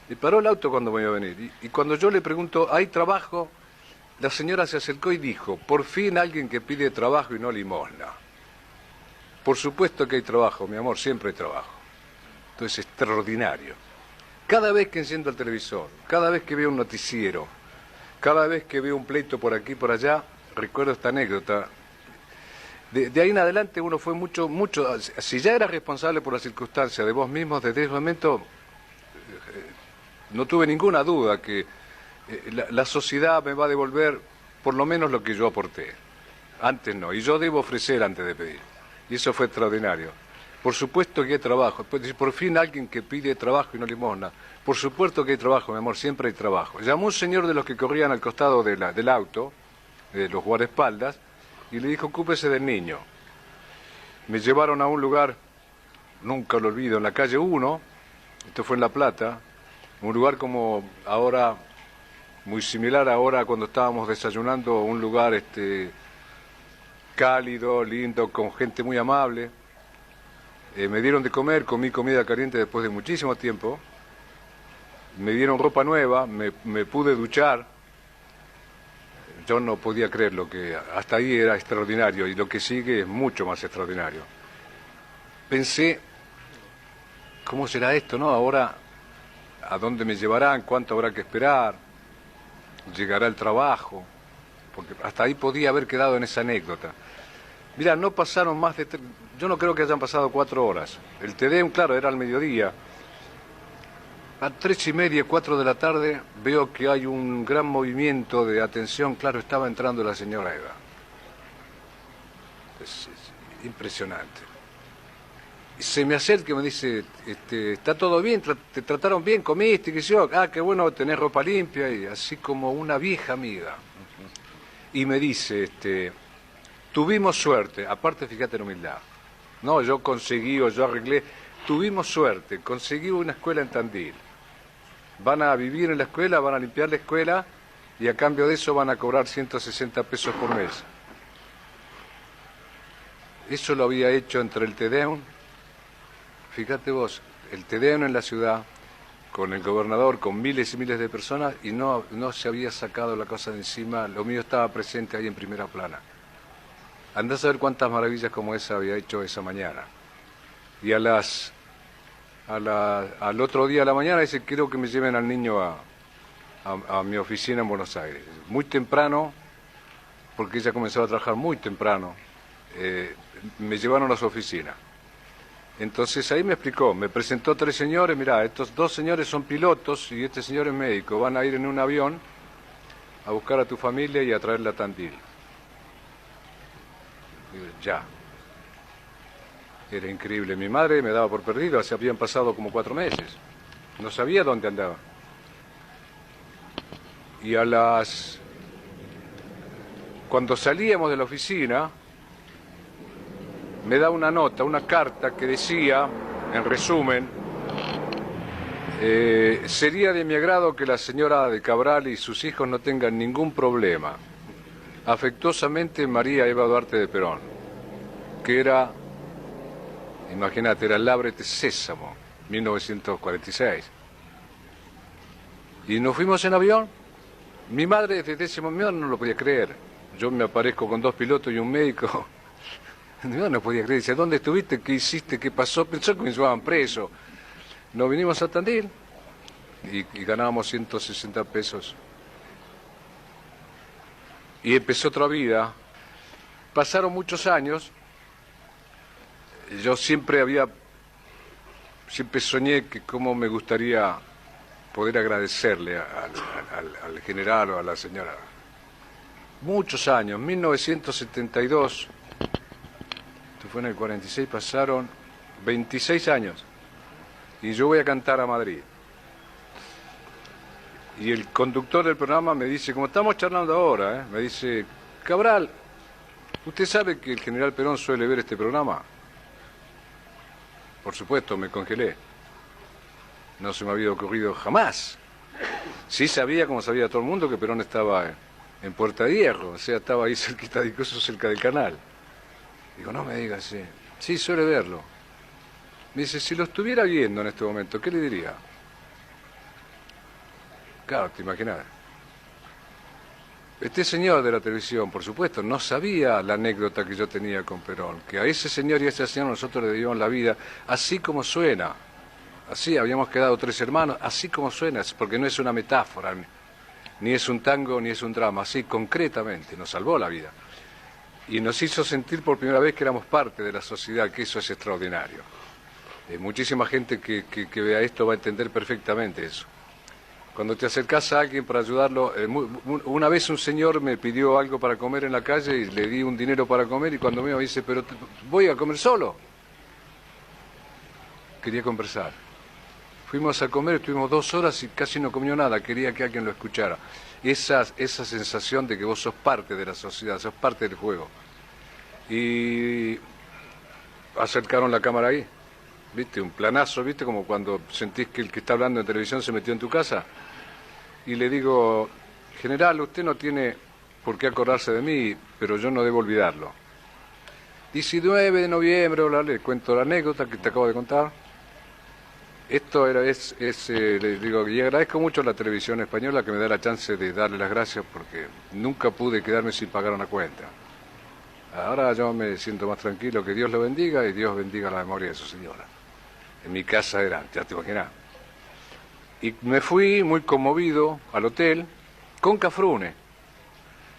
Y paró el auto cuando me iba a venir. Y cuando yo le pregunto, ¿hay trabajo? La señora se acercó y dijo, por fin alguien que pide trabajo y no limosna. Por supuesto que hay trabajo, mi amor, siempre hay trabajo. Entonces, extraordinario. Cada vez que enciendo el televisor, cada vez que veo un noticiero, cada vez que veo un pleito por aquí y por allá, recuerdo esta anécdota. De ahí en adelante uno fue mucho, si ya eras responsable por las circunstancias de vos mismos, desde ese momento no tuve ninguna duda que la sociedad me va a devolver por lo menos lo que yo aporté. Antes no, y yo debo ofrecer antes de pedir. Y eso fue extraordinario. Por supuesto que hay trabajo. Por fin alguien que pide trabajo y no limosna. Por supuesto que hay trabajo, mi amor, siempre hay trabajo. Llamó un señor de los que corrían al costado del auto, de los guardaespaldas, y le dijo, ocúpese del niño. Me llevaron a un lugar, nunca lo olvido, en la calle 1, esto fue en La Plata, un lugar como ahora, muy similar ahora cuando estábamos desayunando, un lugar cálido, lindo, con gente muy amable. Me dieron de comer, comí comida caliente después de muchísimo tiempo. Me dieron ropa nueva, me pude duchar. Yo no podía creer lo que hasta ahí era extraordinario y lo que sigue es mucho más extraordinario. Pensé, ¿cómo será esto, no? Ahora, ¿a dónde me llevarán? ¿Cuánto habrá que esperar? ¿Llegará el trabajo? Porque hasta ahí podía haber quedado en esa anécdota. Mira, no pasaron más de... Yo no creo que hayan pasado 4 horas. El Te Deum, claro, era al mediodía. A 3:30, 4 de la tarde, veo que hay un gran movimiento de atención. Claro, estaba entrando la señora Eva. Es impresionante. Y se me acerca y me dice, ¿está todo bien? ¿Te trataron bien? ¿Comiste? ¿Qué sé yo? Ah, qué bueno, tenés ropa limpia. Y así como una vieja amiga. Y me dice, tuvimos suerte. Aparte, fíjate en humildad. No, yo conseguí o yo arreglé. Tuvimos suerte. Conseguí una escuela en Tandil. Van a vivir en la escuela, van a limpiar la escuela y a cambio de eso van a cobrar 160 pesos por mes. Eso lo había hecho entre el Te Deum, fíjate vos, el Te Deum en la ciudad, con el gobernador, con miles y miles de personas y no se había sacado la cosa de encima, lo mío estaba presente ahí en primera plana. Andá a saber cuántas maravillas como esa había hecho esa mañana. Y al otro día a la mañana dice, quiero que me lleven al niño a mi oficina en Buenos Aires. Muy temprano, porque ella comenzaba a trabajar muy temprano, me llevaron a su oficina. Entonces ahí me explicó, me presentó 3 señores, mirá, estos 2 señores son pilotos y este señor es médico, van a ir en un avión a buscar a tu familia y a traerla a Tandil. Y ya. Era increíble. Mi madre me daba por perdido, se habían pasado como 4 meses. No sabía dónde andaba. Y cuando salíamos de la oficina, me da una nota, una carta que decía, en resumen, sería de mi agrado que la señora de Cabral y sus hijos no tengan ningún problema. Afectuosamente, María Eva Duarte de Perón, que era... Imagínate, era el Lábrete Sésamo, 1946. Y nos fuimos en avión. Mi madre desde ese momento no lo podía creer. Yo me aparezco con 2 pilotos y un médico. No podía creer. Dice, ¿dónde estuviste? ¿Qué hiciste? ¿Qué pasó? Pensó que me llevaban preso. Nos vinimos a Tandil y ganábamos 160 pesos. Y empezó otra vida. Pasaron muchos años. Yo siempre soñé que cómo me gustaría poder agradecerle al general o a la señora. Muchos años, 1972, esto fue en el 46, pasaron 26 años y yo voy a cantar a Madrid. Y el conductor del programa me dice, como estamos charlando ahora, me dice, Cabral, ¿usted sabe que el general Perón suele ver este programa? Por supuesto, me congelé. No se me había ocurrido jamás. Sí sabía, como sabía todo el mundo, que Perón estaba en Puerta de Hierro, o sea, estaba ahí cerquita de Icoso, cerca del canal. Digo, no me digas, sí. Sí, suele verlo. Me dice, si lo estuviera viendo en este momento, ¿qué le diría? Claro, te imaginas. Este señor de la televisión, por supuesto, no sabía la anécdota que yo tenía con Perón, que a ese señor y a ese señor nosotros le debíamos la vida, así como suena. Así, habíamos quedado 3 hermanos, así como suena, porque no es una metáfora, ni es un tango, ni es un drama, así concretamente, nos salvó la vida. Y nos hizo sentir por primera vez que éramos parte de la sociedad, que eso es extraordinario. Muchísima gente que vea esto va a entender perfectamente eso. Cuando te acercás a alguien para ayudarlo, una vez un señor me pidió algo para comer en la calle y le di un dinero para comer y cuando me dice, pero voy a comer solo. quería conversar. Fuimos a comer, estuvimos 2 horas y casi no comió nada, quería que alguien lo escuchara. Esa sensación de que vos sos parte de la sociedad, sos parte del juego. Y acercaron la cámara ahí, ¿viste? Un planazo, ¿viste? Como cuando sentís que el que está hablando en televisión se metió en tu casa. Y le digo, general, usted no tiene por qué acordarse de mí, pero yo no debo olvidarlo. 19 de noviembre, le cuento la anécdota que te acabo de contar. Esto le digo, y agradezco mucho a la televisión española que me da la chance de darle las gracias porque nunca pude quedarme sin pagar una cuenta. Ahora yo me siento más tranquilo, que Dios lo bendiga y Dios bendiga la memoria de su señora. En mi casa era, ya te imaginas. Y me fui muy conmovido al hotel con Cafrune,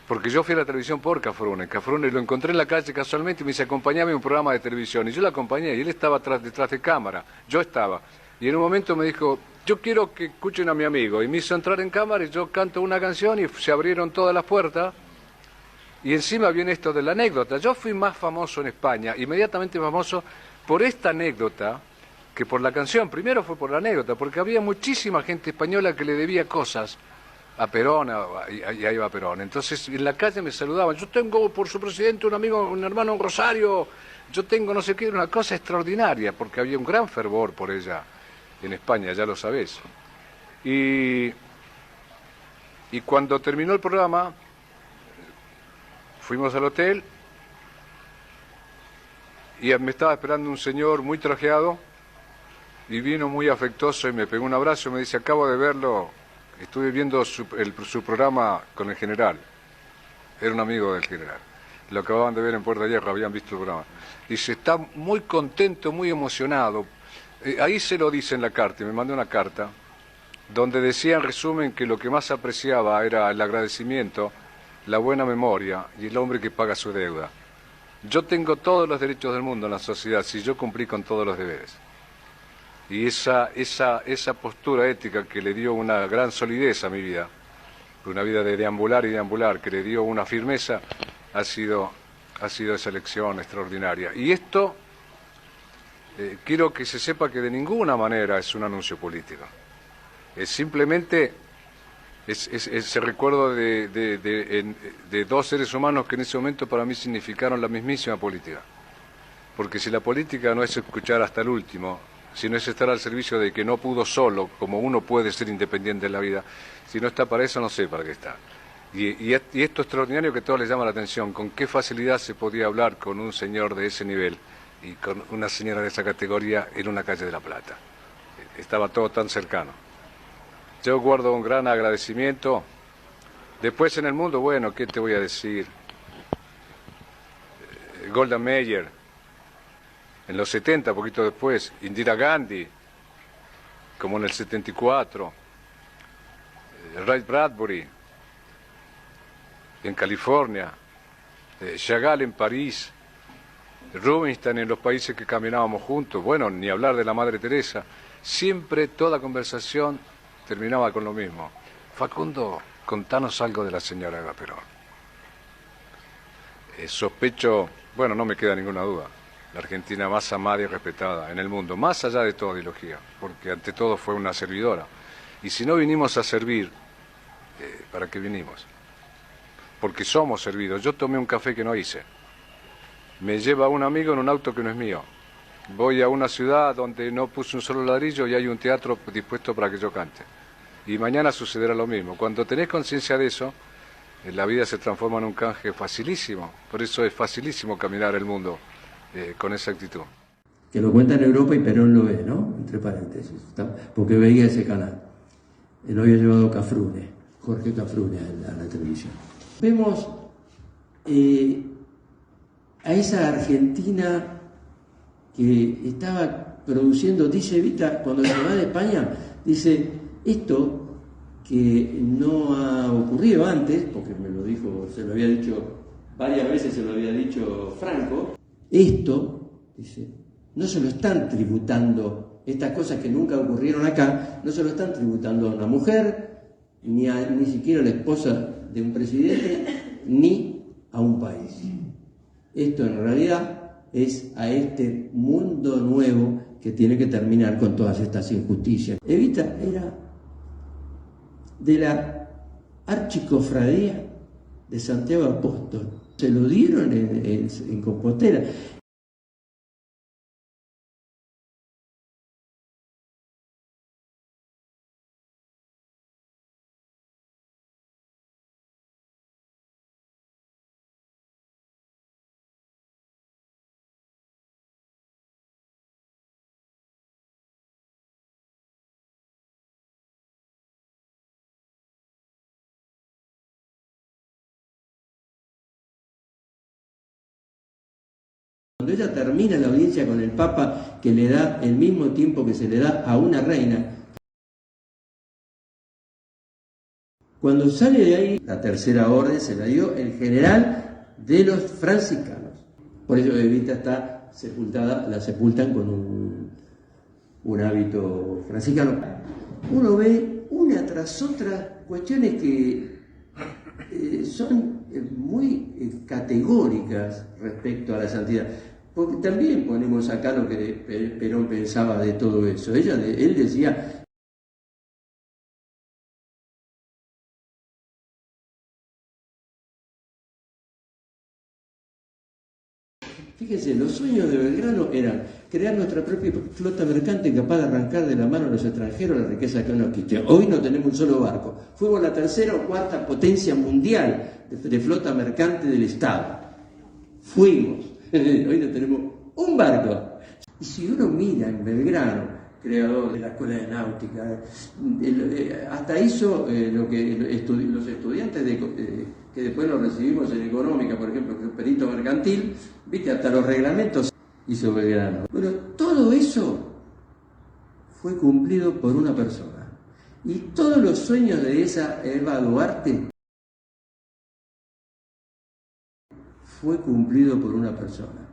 porque yo fui a la televisión por Cafrune. Cafrune lo encontré en la calle casualmente y me dice, acompañame a un programa de televisión. Y yo lo acompañé y él estaba detrás de cámara, yo estaba. Y en un momento me dijo, yo quiero que escuchen a mi amigo. Y me hizo entrar en cámara y yo canto una canción y se abrieron todas las puertas. Y encima viene esto de la anécdota. Yo fui más famoso en España, inmediatamente famoso, por esta anécdota que por la canción. Primero fue por la anécdota, porque había muchísima gente española que le debía cosas a Perón, y ahí va Perón. Entonces en la calle me saludaban, yo tengo por su presidente un amigo, un hermano en Rosario, yo tengo no sé qué, una cosa extraordinaria, porque había un gran fervor por ella en España, ya lo sabés. Y cuando terminó el programa, fuimos al hotel y me estaba esperando un señor muy trajeado y vino muy afectuoso y me pegó un abrazo y me dice, acabo de verlo, estuve viendo su programa con el general. Era un amigo del general. Lo acababan de ver en Puerta Hierro, habían visto el programa. Dice, está muy contento, muy emocionado. Ahí se lo dice en la carta, y me mandó una carta, donde decía en resumen que lo que más apreciaba era el agradecimiento, la buena memoria y el hombre que paga su deuda. Yo tengo todos los derechos del mundo en la sociedad si yo cumplí con todos los deberes. Y esa postura ética que le dio una gran solidez a mi vida, una vida de deambular y deambular, que le dio una firmeza, ha sido esa lección extraordinaria. Y esto, quiero que se sepa que de ninguna manera es un anuncio político. Es simplemente ese recuerdo de 2 seres humanos que en ese momento para mí significaron la mismísima política. Porque si la política no es escuchar hasta el último, si no es estar al servicio de que no pudo solo, como uno puede ser independiente en la vida, si no está para eso, no sé para qué está. Y esto extraordinario que a todos les llama la atención, con qué facilidad se podía hablar con un señor de ese nivel y con una señora de esa categoría en una calle de La Plata. Estaba todo tan cercano. Yo guardo un gran agradecimiento. Después en el mundo, bueno, ¿qué te voy a decir? Golda Meir, en los 70, poquito después, Indira Gandhi, como en el 74, Ray Bradbury, en California, Chagall en París, Rubinstein en los países que caminábamos juntos, bueno, ni hablar de la Madre Teresa. Siempre toda conversación terminaba con lo mismo. Facundo, contanos algo de la señora Eva Perón. Sospecho, bueno, no me queda ninguna duda, la Argentina más amada y respetada en el mundo, más allá de toda ideología, porque ante todo fue una servidora. Y si no vinimos a servir, ¿para qué vinimos? Porque somos servidos. Yo tomé un café que no hice. Me lleva un amigo en un auto que no es mío. Voy a una ciudad donde no puse un solo ladrillo y hay un teatro dispuesto para que yo cante. Y mañana sucederá lo mismo. Cuando tenés conciencia de eso, la vida se transforma en un canje facilísimo. Por eso es facilísimo caminar el mundo con esa actitud. Que lo cuenta en Europa y Perón lo ve, ¿no? Entre paréntesis, porque veía ese canal. Lo había llevado Cafrune, Jorge Cafrune a la televisión. Vemos a esa Argentina que estaba produciendo, dice Evita, cuando se va de España, dice, esto que no ha ocurrido antes, porque me lo dijo, se lo había dicho, varias veces se lo había dicho Franco, esto, dice, no se lo están tributando, estas cosas que nunca ocurrieron acá, no se lo están tributando a una mujer, ni siquiera a la esposa de un presidente, ni a un país. Esto en realidad es a este mundo nuevo que tiene que terminar con todas estas injusticias. Evita era de la archicofradía de Santiago Apóstol. Se lo dieron en Compostela. Cuando ella termina la audiencia con el Papa, que le da el mismo tiempo que se le da a una reina, cuando sale de ahí, la tercera orden se la dio el general de los franciscanos. Por eso Evita está sepultada, la sepultan con un hábito franciscano. Uno ve una tras otra cuestiones que son muy categóricas respecto a la santidad. Porque también ponemos acá lo que Perón pensaba de todo eso. Él decía... Fíjense, los sueños de Belgrano eran crear nuestra propia flota mercante capaz de arrancar de la mano a los extranjeros la riqueza que nos quite. Hoy no tenemos un solo barco. Fuimos la tercera o cuarta potencia mundial de flota mercante del Estado. Fuimos. Hoy no tenemos un barco. Y si uno mira en Belgrano, creador de la Escuela de Náutica, hasta hizo lo que los estudiantes que después los recibimos en Económica, por ejemplo, que es perito mercantil, viste, hasta los reglamentos hizo Belgrano. Bueno, todo eso fue cumplido por una persona. Y todos los sueños de esa Eva Duarte fue cumplido por una persona.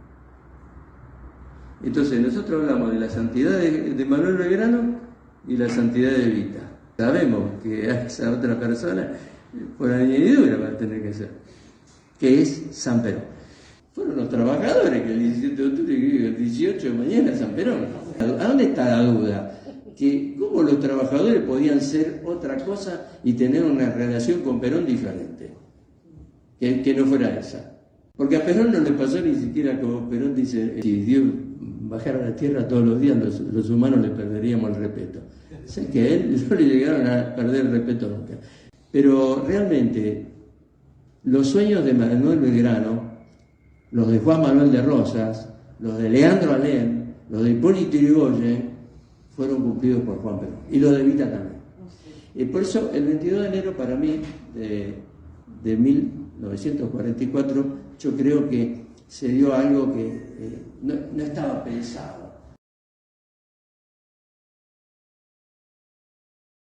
Entonces nosotros hablamos de la santidad de Manuel Belgrano y la santidad de Evita. Sabemos que a esa otra persona, por añadidura va a tener que ser, que es San Perón. Fueron los trabajadores que el 17 de octubre y el 18 de mañana San Perón. ¿A dónde está la duda? Que cómo los trabajadores podían ser otra cosa y tener una relación con Perón diferente, que no fuera esa. Porque a Perón no le pasó ni siquiera como Perón dice, si Dios bajara a la tierra todos los días, los humanos le perderíamos el respeto. O sea que a él no le llegaron a perder el respeto nunca. Pero realmente, los sueños de Manuel Belgrano, los de Juan Manuel de Rosas, los de Leandro Alem, los de Hipólito Yrigoyen, fueron cumplidos por Juan Perón. Y los de Evita también. Y por eso, el 22 de enero, para mí, de 1944, yo creo que se dio algo que no estaba pensado.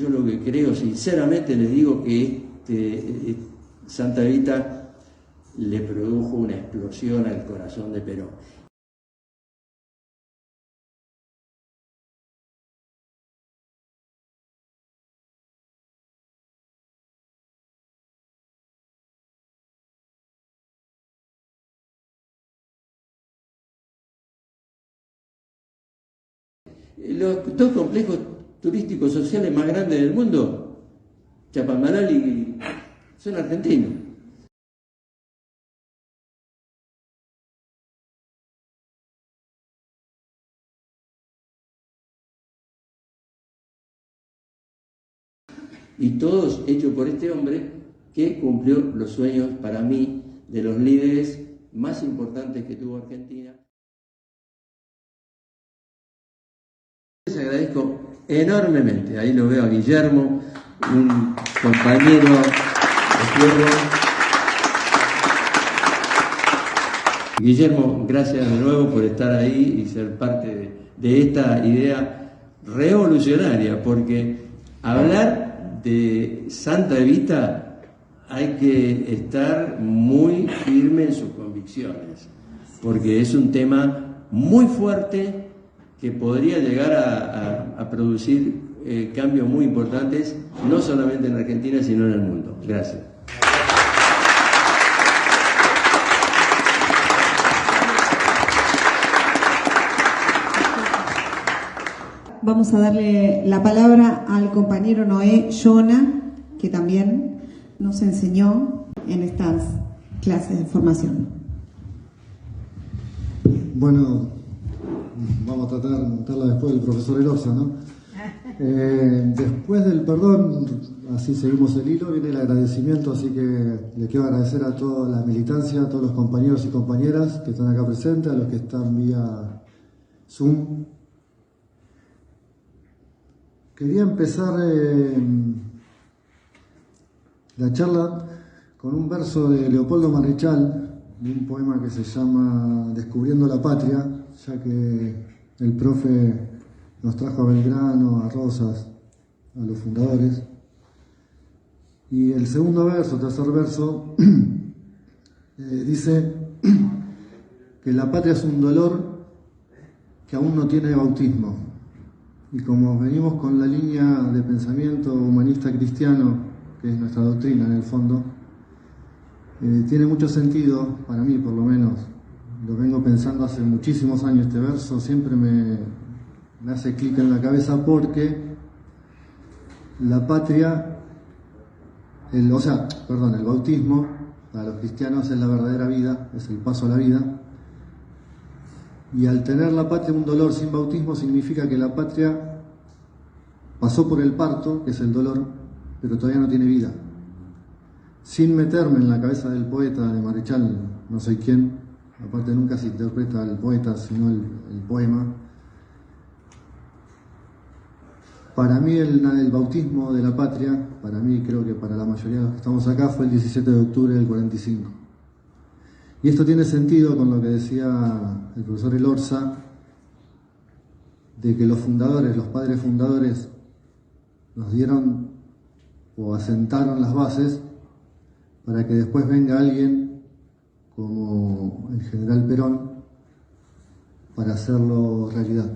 Yo lo que creo, sinceramente les digo que Santa Evita le produjo una explosión al corazón de Perón. Los dos complejos turísticos sociales más grandes del mundo, Chapadmalal y son argentinos. Y todos hechos por este hombre que cumplió los sueños, para mí, de los líderes más importantes que tuvo Argentina. Les agradezco enormemente. Ahí lo veo a Guillermo, un compañero de tierra. Guillermo, gracias de nuevo por estar ahí y ser parte de esta idea revolucionaria, porque hablar de Santa Evita hay que estar muy firme en sus convicciones, porque es un tema muy fuerte que podría llegar a producir cambios muy importantes, no solamente en Argentina, sino en el mundo. Gracias. vamos a darle la palabra al compañero Noé Llona, que también nos enseñó en estas clases de formación. Bueno, vamos a tratar de montarla después del profesor Elorza, ¿no? Después del perdón, así seguimos el hilo, viene el agradecimiento, así que le quiero agradecer a toda la militancia, a todos los compañeros y compañeras que están acá presentes, a los que están vía Zoom. Quería empezar la charla con un verso de Leopoldo Marechal, de un poema que se llama Descubriendo la Patria, ya que el profe nos trajo a Belgrano, a Rosas, a los fundadores. Y el segundo verso, tercer verso, dice que la patria es un dolor que aún no tiene bautismo. Y como venimos con la línea de pensamiento humanista cristiano, que es nuestra doctrina en el fondo, tiene mucho sentido, para mí por lo menos, lo vengo pensando hace muchísimos años, este verso siempre me hace clic en la cabeza, porque la patria, el bautismo para los cristianos es la verdadera vida, es el paso a la vida, y al tener la patria un dolor sin bautismo significa que la patria pasó por el parto, que es el dolor, pero todavía no tiene vida. Sin meterme en la cabeza del poeta, de Marechal, no sé quién, aparte nunca se interpreta el poeta sino el poema. Para mí el bautismo de la patria, para mí, creo que para la mayoría de los que estamos acá, fue el 17 de octubre del 45. Y esto tiene sentido con lo que decía el profesor Elorza, de que los fundadores, los padres fundadores, nos dieron o asentaron las bases para que después venga alguien como el general Perón para hacerlo realidad.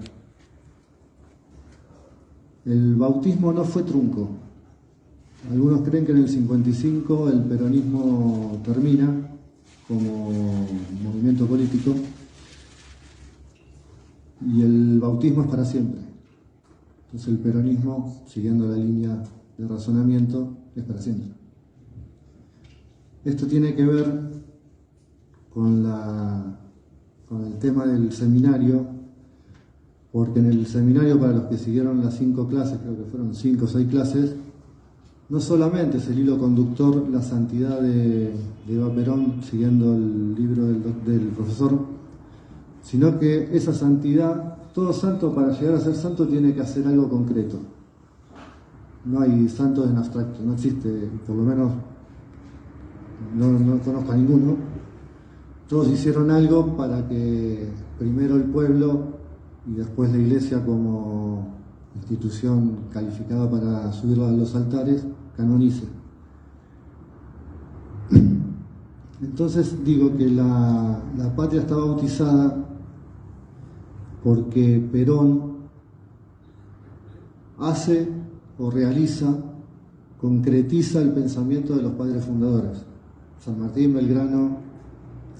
El bautismo no fue trunco. Algunos creen que en el 55 el peronismo termina como movimiento político y el bautismo es para siempre. Entonces el peronismo, siguiendo la línea de razonamiento, es para siempre. Esto tiene que ver con el tema del seminario, porque en el seminario, para los que siguieron las 5 clases, creo que fueron 5 o 6 clases, no solamente es el hilo conductor la santidad de Eva Perón, siguiendo el libro del profesor, sino que esa santidad, todo santo para llegar a ser santo tiene que hacer algo concreto. No hay santos en abstracto, no existe, por lo menos no conozco a ninguno. Todos hicieron algo para que primero el pueblo y después la iglesia, como institución calificada para subirlo a los altares, canonice. Entonces digo que la patria está bautizada porque Perón hace o realiza, concretiza el pensamiento de los padres fundadores. San Martín, Belgrano,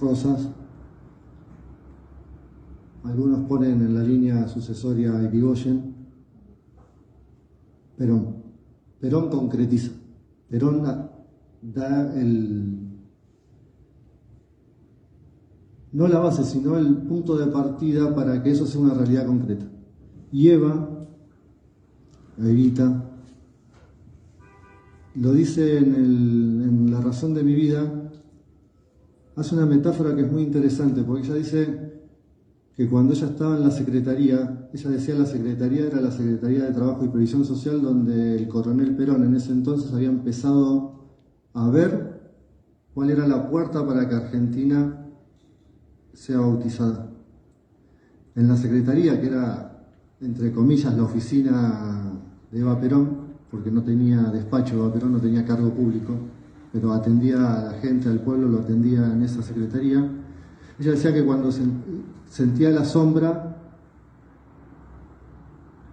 Rosas. Algunos ponen en la línea sucesoria a Irigoyen. Perón concretiza. Perón da no la base, sino el punto de partida para que eso sea una realidad concreta. Y Evita, lo dice en La razón de mi vida, hace una metáfora que es muy interesante, porque ella dice que cuando ella estaba en la secretaría, ella decía la secretaría era la Secretaría de Trabajo y Previsión Social, donde el coronel Perón en ese entonces había empezado a ver cuál era la puerta para que Argentina sea bautizada. En la secretaría, que era, entre comillas, la oficina de Eva Perón, porque no tenía despacho, Eva Perón no tenía cargo público, pero atendía a la gente, al pueblo, lo atendía en esa secretaría. Ella decía que cuando sentía la sombra,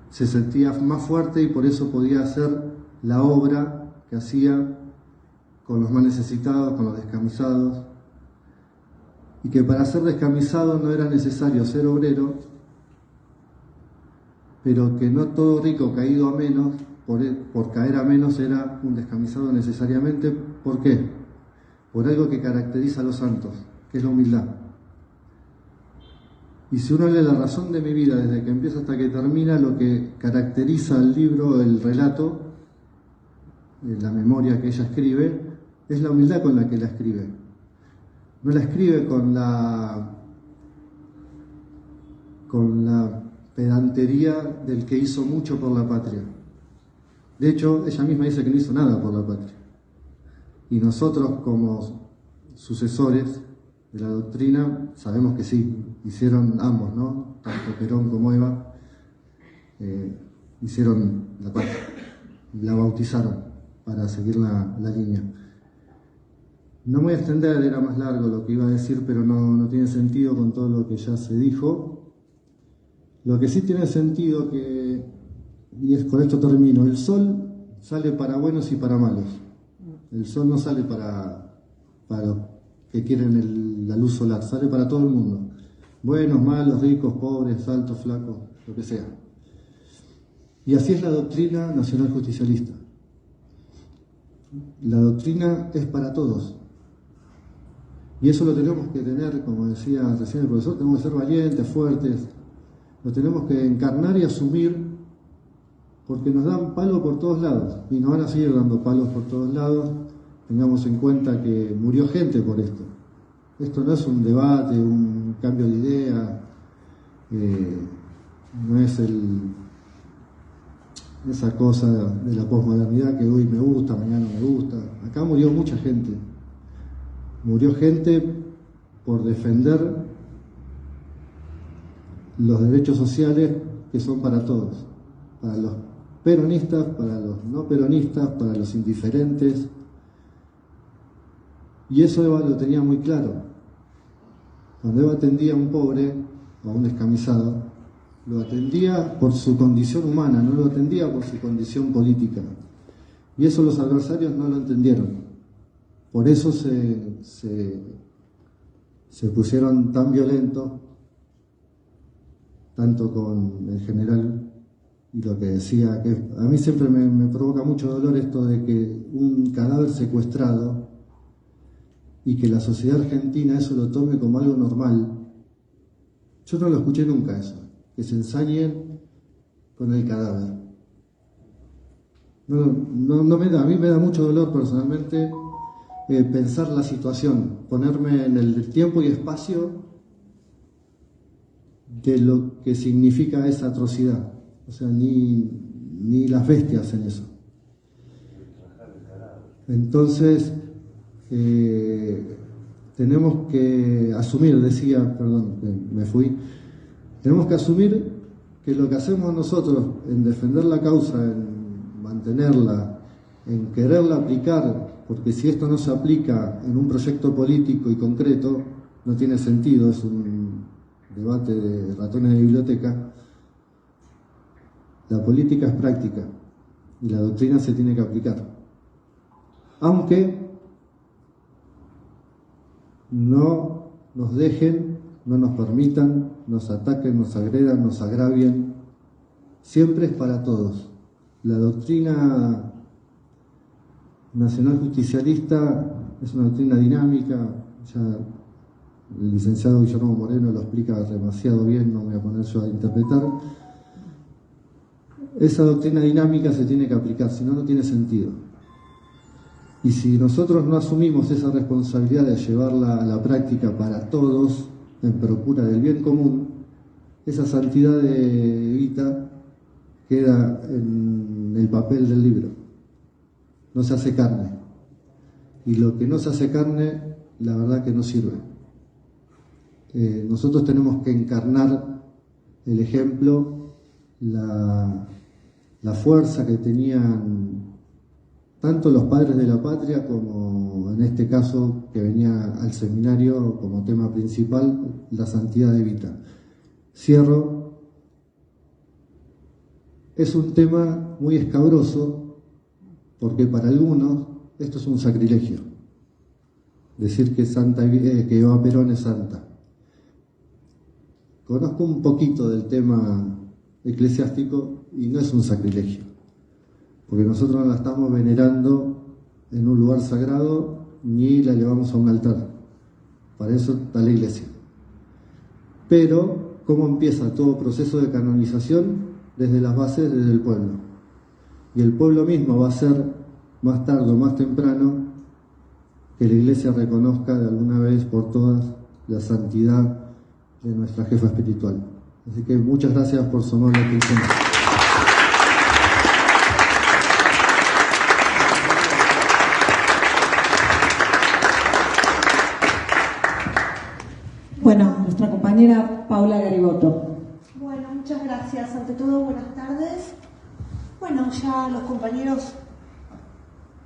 se sentía más fuerte y por eso podía hacer la obra que hacía con los más necesitados, con los descamisados, y que para ser descamisado no era necesario ser obrero, pero que no todo rico caído a menos, por caer a menos, era un descamisado necesariamente. ¿Por qué? Por algo que caracteriza a los santos, que es la humildad. Y si uno lee La razón de mi vida, desde que empieza hasta que termina, lo que caracteriza al libro, el relato, la memoria que ella escribe, es la humildad con la que la escribe. No la escribe con la pedantería del que hizo mucho por la patria. De hecho, ella misma dice que no hizo nada por la patria. Y nosotros, como sucesores de la doctrina, sabemos que sí, hicieron ambos, ¿no? Tanto Perón como Eva hicieron la patria, la bautizaron para seguir la línea. No me voy a extender, era más largo lo que iba a decir, pero no tiene sentido con todo lo que ya se dijo. Lo que sí tiene sentido, y es con esto termino, el sol sale para buenos y para malos. El sol no sale para los que quieren la luz solar, sale para todo el mundo. Buenos, malos, ricos, pobres, altos, flacos, lo que sea. Y así es la doctrina nacional justicialista. La doctrina es para todos. Y eso lo tenemos que tener, como decía recién el profesor, tenemos que ser valientes, fuertes. Lo tenemos que encarnar y asumir, porque nos dan palo por todos lados y nos van a seguir dando palos por todos lados. Tengamos en cuenta que murió gente por esto. Esto no es un debate, un cambio de idea, no es esa cosa de la posmodernidad que hoy me gusta, mañana no me gusta. Acá murió mucha gente. Murió gente por defender los derechos sociales que son para todos, para los peronistas, para los no peronistas, para los indiferentes. Y eso Eva lo tenía muy claro. Cuando Eva atendía a un pobre o a un descamisado, lo atendía por su condición humana, no lo atendía por su condición política. Y eso los adversarios no lo entendieron. Por eso se pusieron tan violentos, tanto con el general, y lo que decía, que a mí siempre me provoca mucho dolor esto de que un cadáver secuestrado y que la sociedad argentina eso lo tome como algo normal. Yo no lo escuché nunca eso, que se ensañen con el cadáver. A mí me da mucho dolor personalmente pensar la situación, ponerme en el tiempo y espacio de lo que significa esa atrocidad. O sea, ni las bestias hacen eso. Entonces, tenemos que asumir, tenemos que asumir que lo que hacemos nosotros en defender la causa, en mantenerla, en quererla aplicar, porque si esto no se aplica en un proyecto político y concreto, no tiene sentido, es un debate de ratones de biblioteca. La política es práctica y la doctrina se tiene que aplicar. Aunque no nos dejen, no nos permitan, nos ataquen, nos agredan, nos agravien, siempre es para todos. La doctrina nacional justicialista es una doctrina dinámica, ya el licenciado Guillermo Moreno lo explica demasiado bien, no me voy a poner yo a interpretar. Esa doctrina dinámica se tiene que aplicar, si no, no tiene sentido. Y si nosotros no asumimos esa responsabilidad de llevarla a la práctica para todos, en procura del bien común, esa santidad de Evita queda en el papel del libro. No se hace carne. Y lo que no se hace carne, la verdad que no sirve. Nosotros tenemos que encarnar el ejemplo, la fuerza que tenían tanto los padres de la patria como en este caso que venía al seminario como tema principal, la santidad de Evita. Cierro. Es un tema muy escabroso porque para algunos esto es un sacrilegio. Decir que Eva Perón es santa. Conozco un poquito del tema eclesiástico y no es un sacrilegio, porque nosotros no la estamos venerando en un lugar sagrado ni la llevamos a un altar. Para eso está la iglesia. Pero, ¿cómo empieza todo proceso de canonización? Desde las bases, desde el pueblo. Y el pueblo mismo va a ser, más tarde o más temprano, que la iglesia reconozca de alguna vez por todas la santidad de nuestra jefa espiritual. Así que muchas gracias por su amable atención. Bueno, nuestra compañera Paula Gariboto. Bueno, muchas gracias. Ante todo, buenas tardes. Bueno, ya los compañeros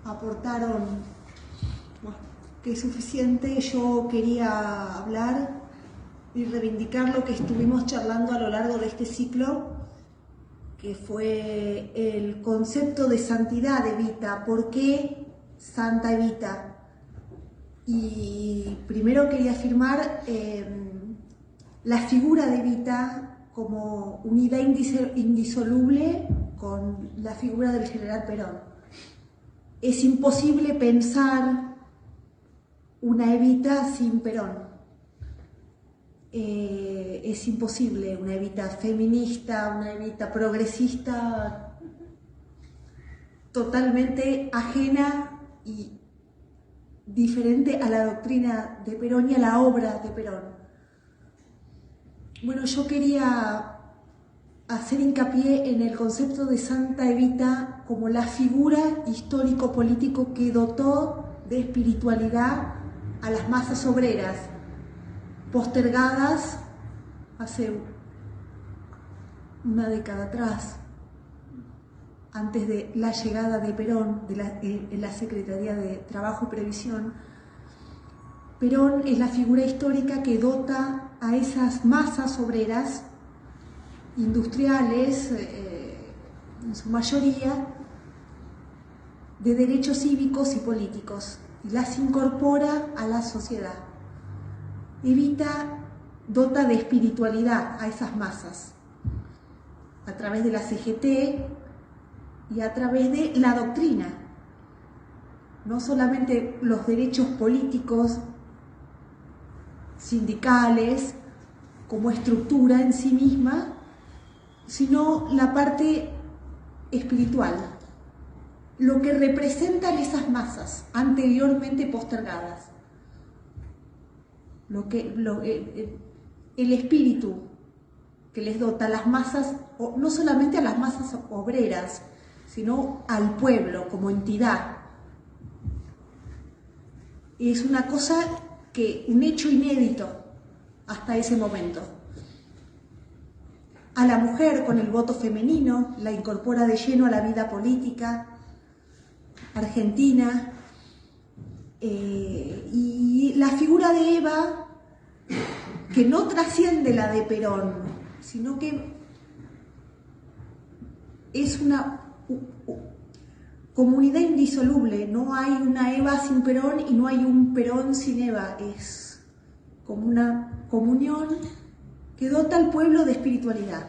aportaron que es suficiente. Yo quería hablar y reivindicar lo que estuvimos charlando a lo largo de este ciclo, que fue el concepto de santidad de Evita. ¿Por qué Santa Evita? Y primero quería afirmar la figura de Evita como unidad indisoluble con la figura del general Perón. Es imposible pensar una Evita sin Perón. Es imposible una Evita feminista, una Evita progresista, totalmente ajena y diferente a la doctrina de Perón y a la obra de Perón. Bueno, yo quería hacer hincapié en el concepto de Santa Evita como la figura histórico-político que dotó de espiritualidad a las masas obreras, postergadas hace una década atrás, antes de la llegada de Perón en la Secretaría de Trabajo y Previsión. Perón es la figura histórica que dota a esas masas obreras, industriales, en su mayoría, de derechos cívicos y políticos, y las incorpora a la sociedad. Evita dota de espiritualidad a esas masas, a través de la CGT y a través de la doctrina. No solamente los derechos políticos, sindicales, como estructura en sí misma, sino la parte espiritual, lo que representan esas masas anteriormente postergadas. El espíritu que les dota a las masas, no solamente a las masas obreras, sino al pueblo como entidad. Es una cosa un hecho inédito hasta ese momento. A la mujer con el voto femenino la incorpora de lleno a la vida política argentina, y la figura de Eva, que no trasciende la de Perón, sino que es una comunidad indisoluble. No hay una Eva sin Perón y no hay un Perón sin Eva. Es como una comunión que dota al pueblo de espiritualidad,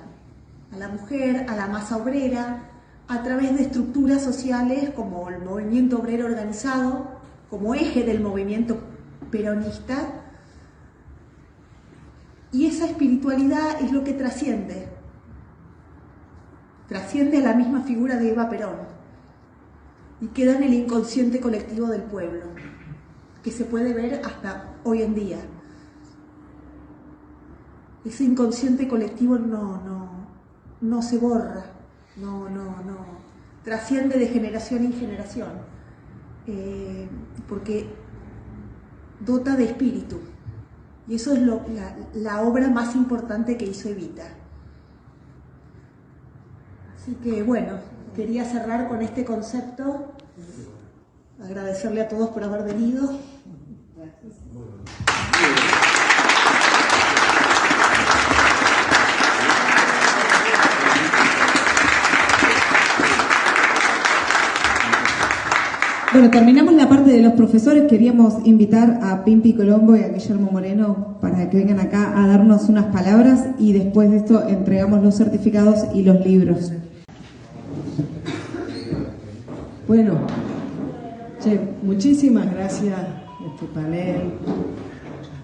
a la mujer, a la masa obrera, a través de estructuras sociales como el movimiento obrero organizado, como eje del movimiento peronista. Y esa espiritualidad es lo que trasciende a la misma figura de Eva Perón y queda en el inconsciente colectivo del pueblo, que se puede ver hasta hoy en día. Ese inconsciente colectivo no se borra, no trasciende de generación en generación, porque dota de espíritu. Y eso es la obra más importante que hizo Evita. Así que bueno, quería cerrar con este concepto, agradecerle a todos por haber venido. Bueno, terminamos la parte de los profesores. Queríamos invitar a Pimpi Colombo y a Guillermo Moreno para que vengan acá a darnos unas palabras y después de esto entregamos los certificados y los libros. Bueno, muchísimas gracias a este panel.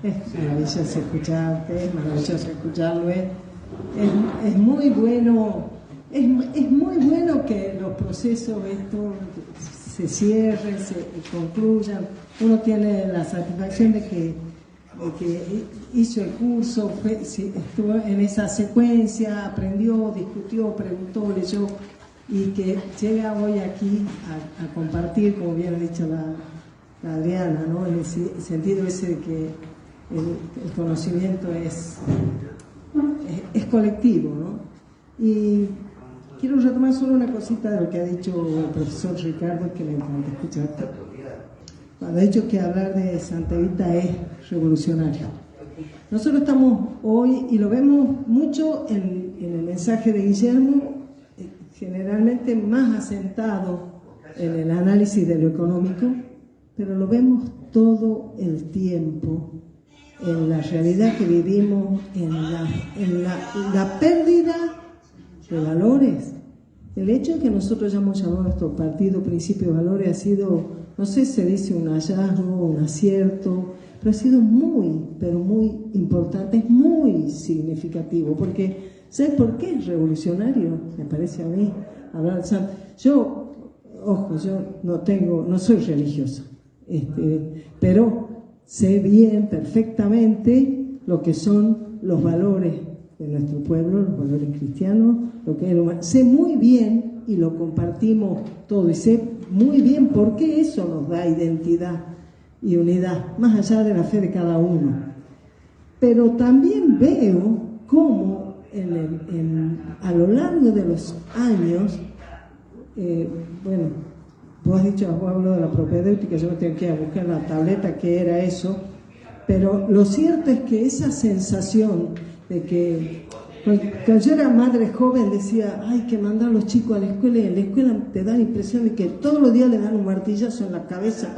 Es maravilloso escucharte, es maravilloso escucharlo. Es muy bueno, es muy bueno que los procesos estos se cierren, se concluyan. Uno tiene la satisfacción de que hizo el curso, estuvo en esa secuencia, aprendió, discutió, preguntó, leyó, y que llega hoy aquí a compartir, como bien ha dicho la Adriana, ¿no? En el sentido ese de que el conocimiento es colectivo, ¿no? Y quiero retomar solo una cosita de lo que ha dicho el profesor Ricardo, que me encanta escucharte. Cuando ha dicho que hablar de Santa Evita es revolucionario. Nosotros estamos hoy, y lo vemos mucho en el mensaje de Guillermo, generalmente más asentado en el análisis de lo económico, pero lo vemos todo el tiempo en la realidad que vivimos, en la pérdida de valores. El hecho de que nosotros hayamos llamado a nuestro partido Principio de Valores ha sido, no sé si se dice un hallazgo, un acierto, pero ha sido muy, pero muy importante, es muy significativo, porque ¿sabes por qué es revolucionario? Me parece a mí hablar de santo. Yo no soy religioso, pero sé bien, perfectamente, lo que son los valores de nuestro pueblo, los valores cristianos, lo que es lo humano. Sé muy bien, y lo compartimos todo, y sé muy bien por qué eso nos da identidad y unidad, más allá de la fe de cada uno. Pero también veo cómo a lo largo de los años, vos has dicho, vos hablado de la propedéutica, yo me tengo que ir a buscar la tableta que era eso, pero lo cierto es que esa sensación de que cuando yo era madre joven decía, hay que mandar a los chicos a la escuela, y en la escuela te da la impresión de que todos los días le dan un martillazo en la cabeza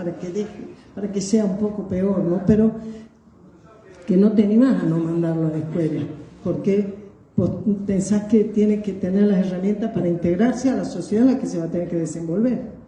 para que sea un poco peor, ¿no? Pero que no te animás a no mandarlo a la escuela, porque vos pensás que tiene que tener las herramientas para integrarse a la sociedad en la que se va a tener que desenvolver.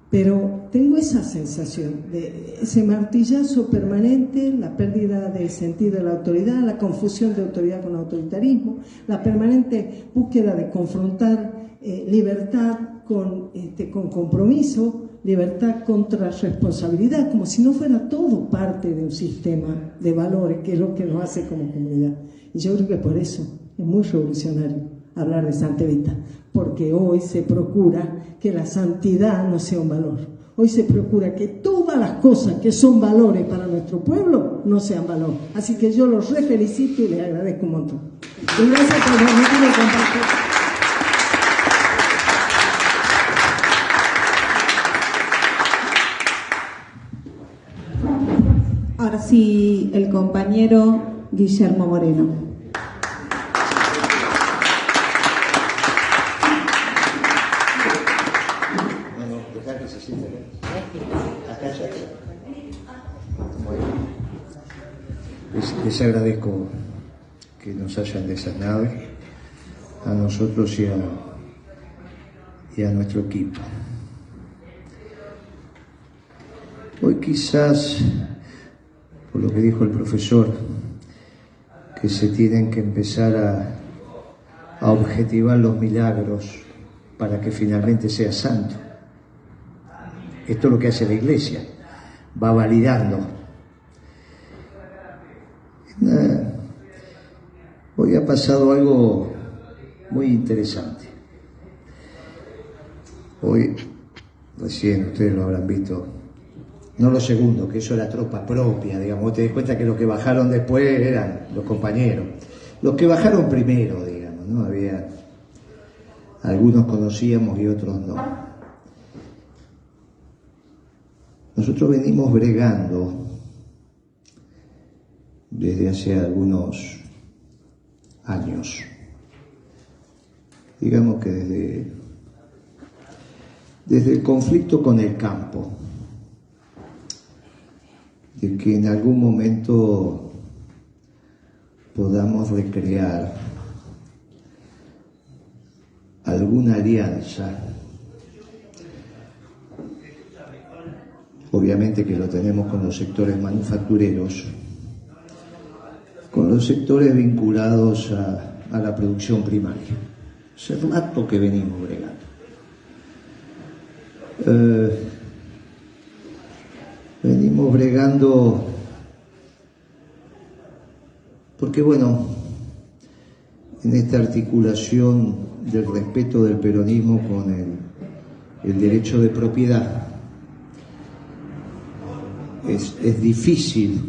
Pero tengo esa sensación de ese martillazo permanente, la pérdida del sentido de la autoridad, la confusión de autoridad con autoritarismo, la permanente búsqueda de confrontar libertad con compromiso, libertad contra responsabilidad, como si no fuera todo parte de un sistema de valores, que es lo que nos hace como comunidad. Y yo creo que por eso es muy revolucionario hablar de Santa Evita, porque hoy se procura que la santidad no sea un valor. Hoy se procura que todas las cosas que son valores para nuestro pueblo no sean valor. Así que yo los felicito y les agradezco un montón. Y gracias por permitirme compartir. Ahora sí, el compañero Guillermo Moreno. Les agradezco que nos hayan designado a nosotros y a nuestro equipo. Hoy quizás, por lo que dijo el profesor, que se tienen que empezar a objetivar los milagros para que finalmente sea santo. Esto es lo que hace la Iglesia, va validando. Hoy ha pasado algo muy interesante. Hoy, recién ustedes lo habrán visto, no lo segundo, que eso era tropa propia, digamos. Te das cuenta que los que bajaron después eran los compañeros. Los que bajaron primero, digamos, ¿no? Había, algunos conocíamos y otros no. Nosotros venimos bregando desde hace algunos años, digamos que desde desde el conflicto con el campo, de que en algún momento podamos recrear alguna alianza. Obviamente que lo tenemos con los sectores manufactureros, con los sectores vinculados a la producción primaria. Hace rato que venimos bregando. Venimos bregando porque, bueno, en esta articulación del respeto del peronismo con el derecho de propiedad, es difícil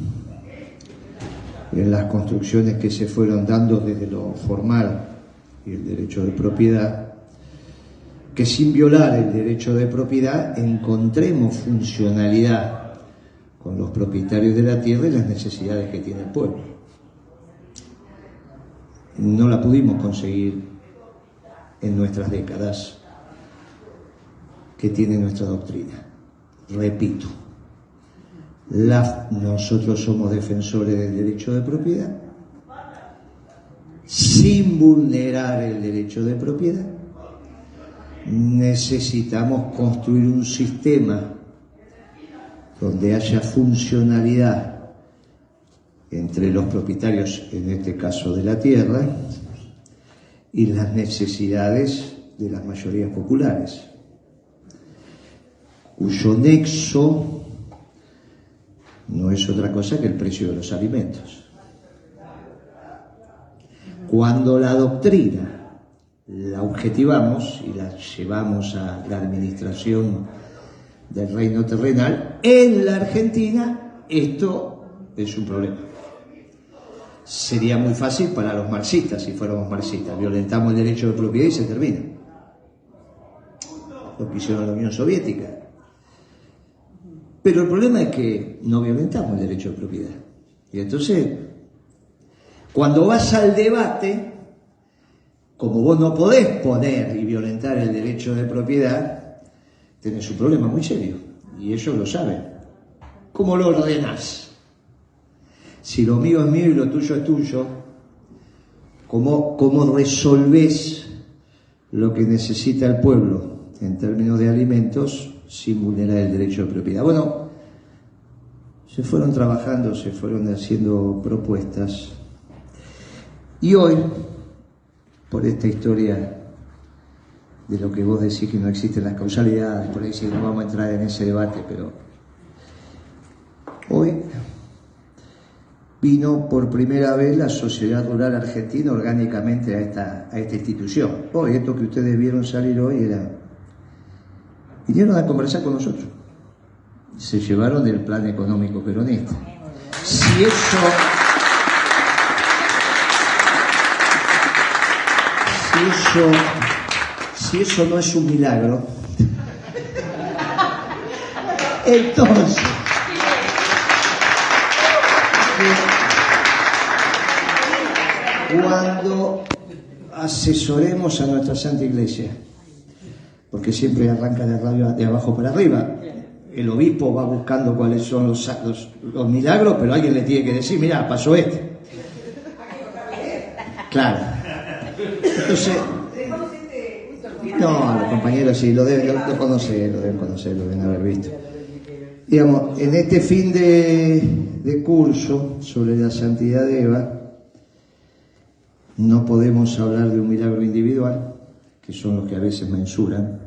en las construcciones que se fueron dando desde lo formal y el derecho de propiedad, que sin violar el derecho de propiedad encontremos funcionalidad con los propietarios de la tierra y las necesidades que tiene el pueblo. No la pudimos conseguir en nuestras décadas que tiene nuestra doctrina. Repito, nosotros somos defensores del derecho de propiedad, sin vulnerar el derecho de propiedad. Necesitamos construir un sistema donde haya funcionalidad entre los propietarios, en este caso de la tierra, y las necesidades de las mayorías populares, cuyo nexo no es otra cosa que el precio de los alimentos. Cuando la doctrina la objetivamos y la llevamos a la administración del reino terrenal, en la Argentina esto es un problema. Sería muy fácil para los marxistas si fuéramos marxistas. Violentamos el derecho de propiedad y se termina. Lo que hicieron en la Unión Soviética. Pero el problema es que no violentamos el derecho de propiedad. Y entonces, cuando vas al debate, como vos no podés poner y violentar el derecho de propiedad, tenés un problema muy serio. Y ellos lo saben. ¿Cómo lo ordenás? Si lo mío es mío y lo tuyo es tuyo, ¿cómo resolvés lo que necesita el pueblo en términos de alimentos sin vulnerar el derecho de propiedad? Bueno, se fueron trabajando, se fueron haciendo propuestas. Y hoy, por esta historia de lo que vos decís que no existen las causalidades, por ahí sí no vamos a entrar en ese debate, pero hoy vino por primera vez la Sociedad Rural Argentina orgánicamente a esta institución. Hoy, esto que ustedes vieron salir hoy vinieron a conversar con nosotros. Se llevaron del plan económico peronista. Si eso no es un milagro, entonces cuando asesoremos a nuestra Santa Iglesia, porque siempre arranca de abajo para arriba, el obispo va buscando cuáles son los milagros, pero alguien le tiene que decir, mirá, pasó este. Claro. Entonces, no, los compañeros sí, lo deben conocer, lo deben haber visto. Digamos, en este fin de curso sobre la santidad de Eva, no podemos hablar de un milagro individual, que son los que a veces mensuran,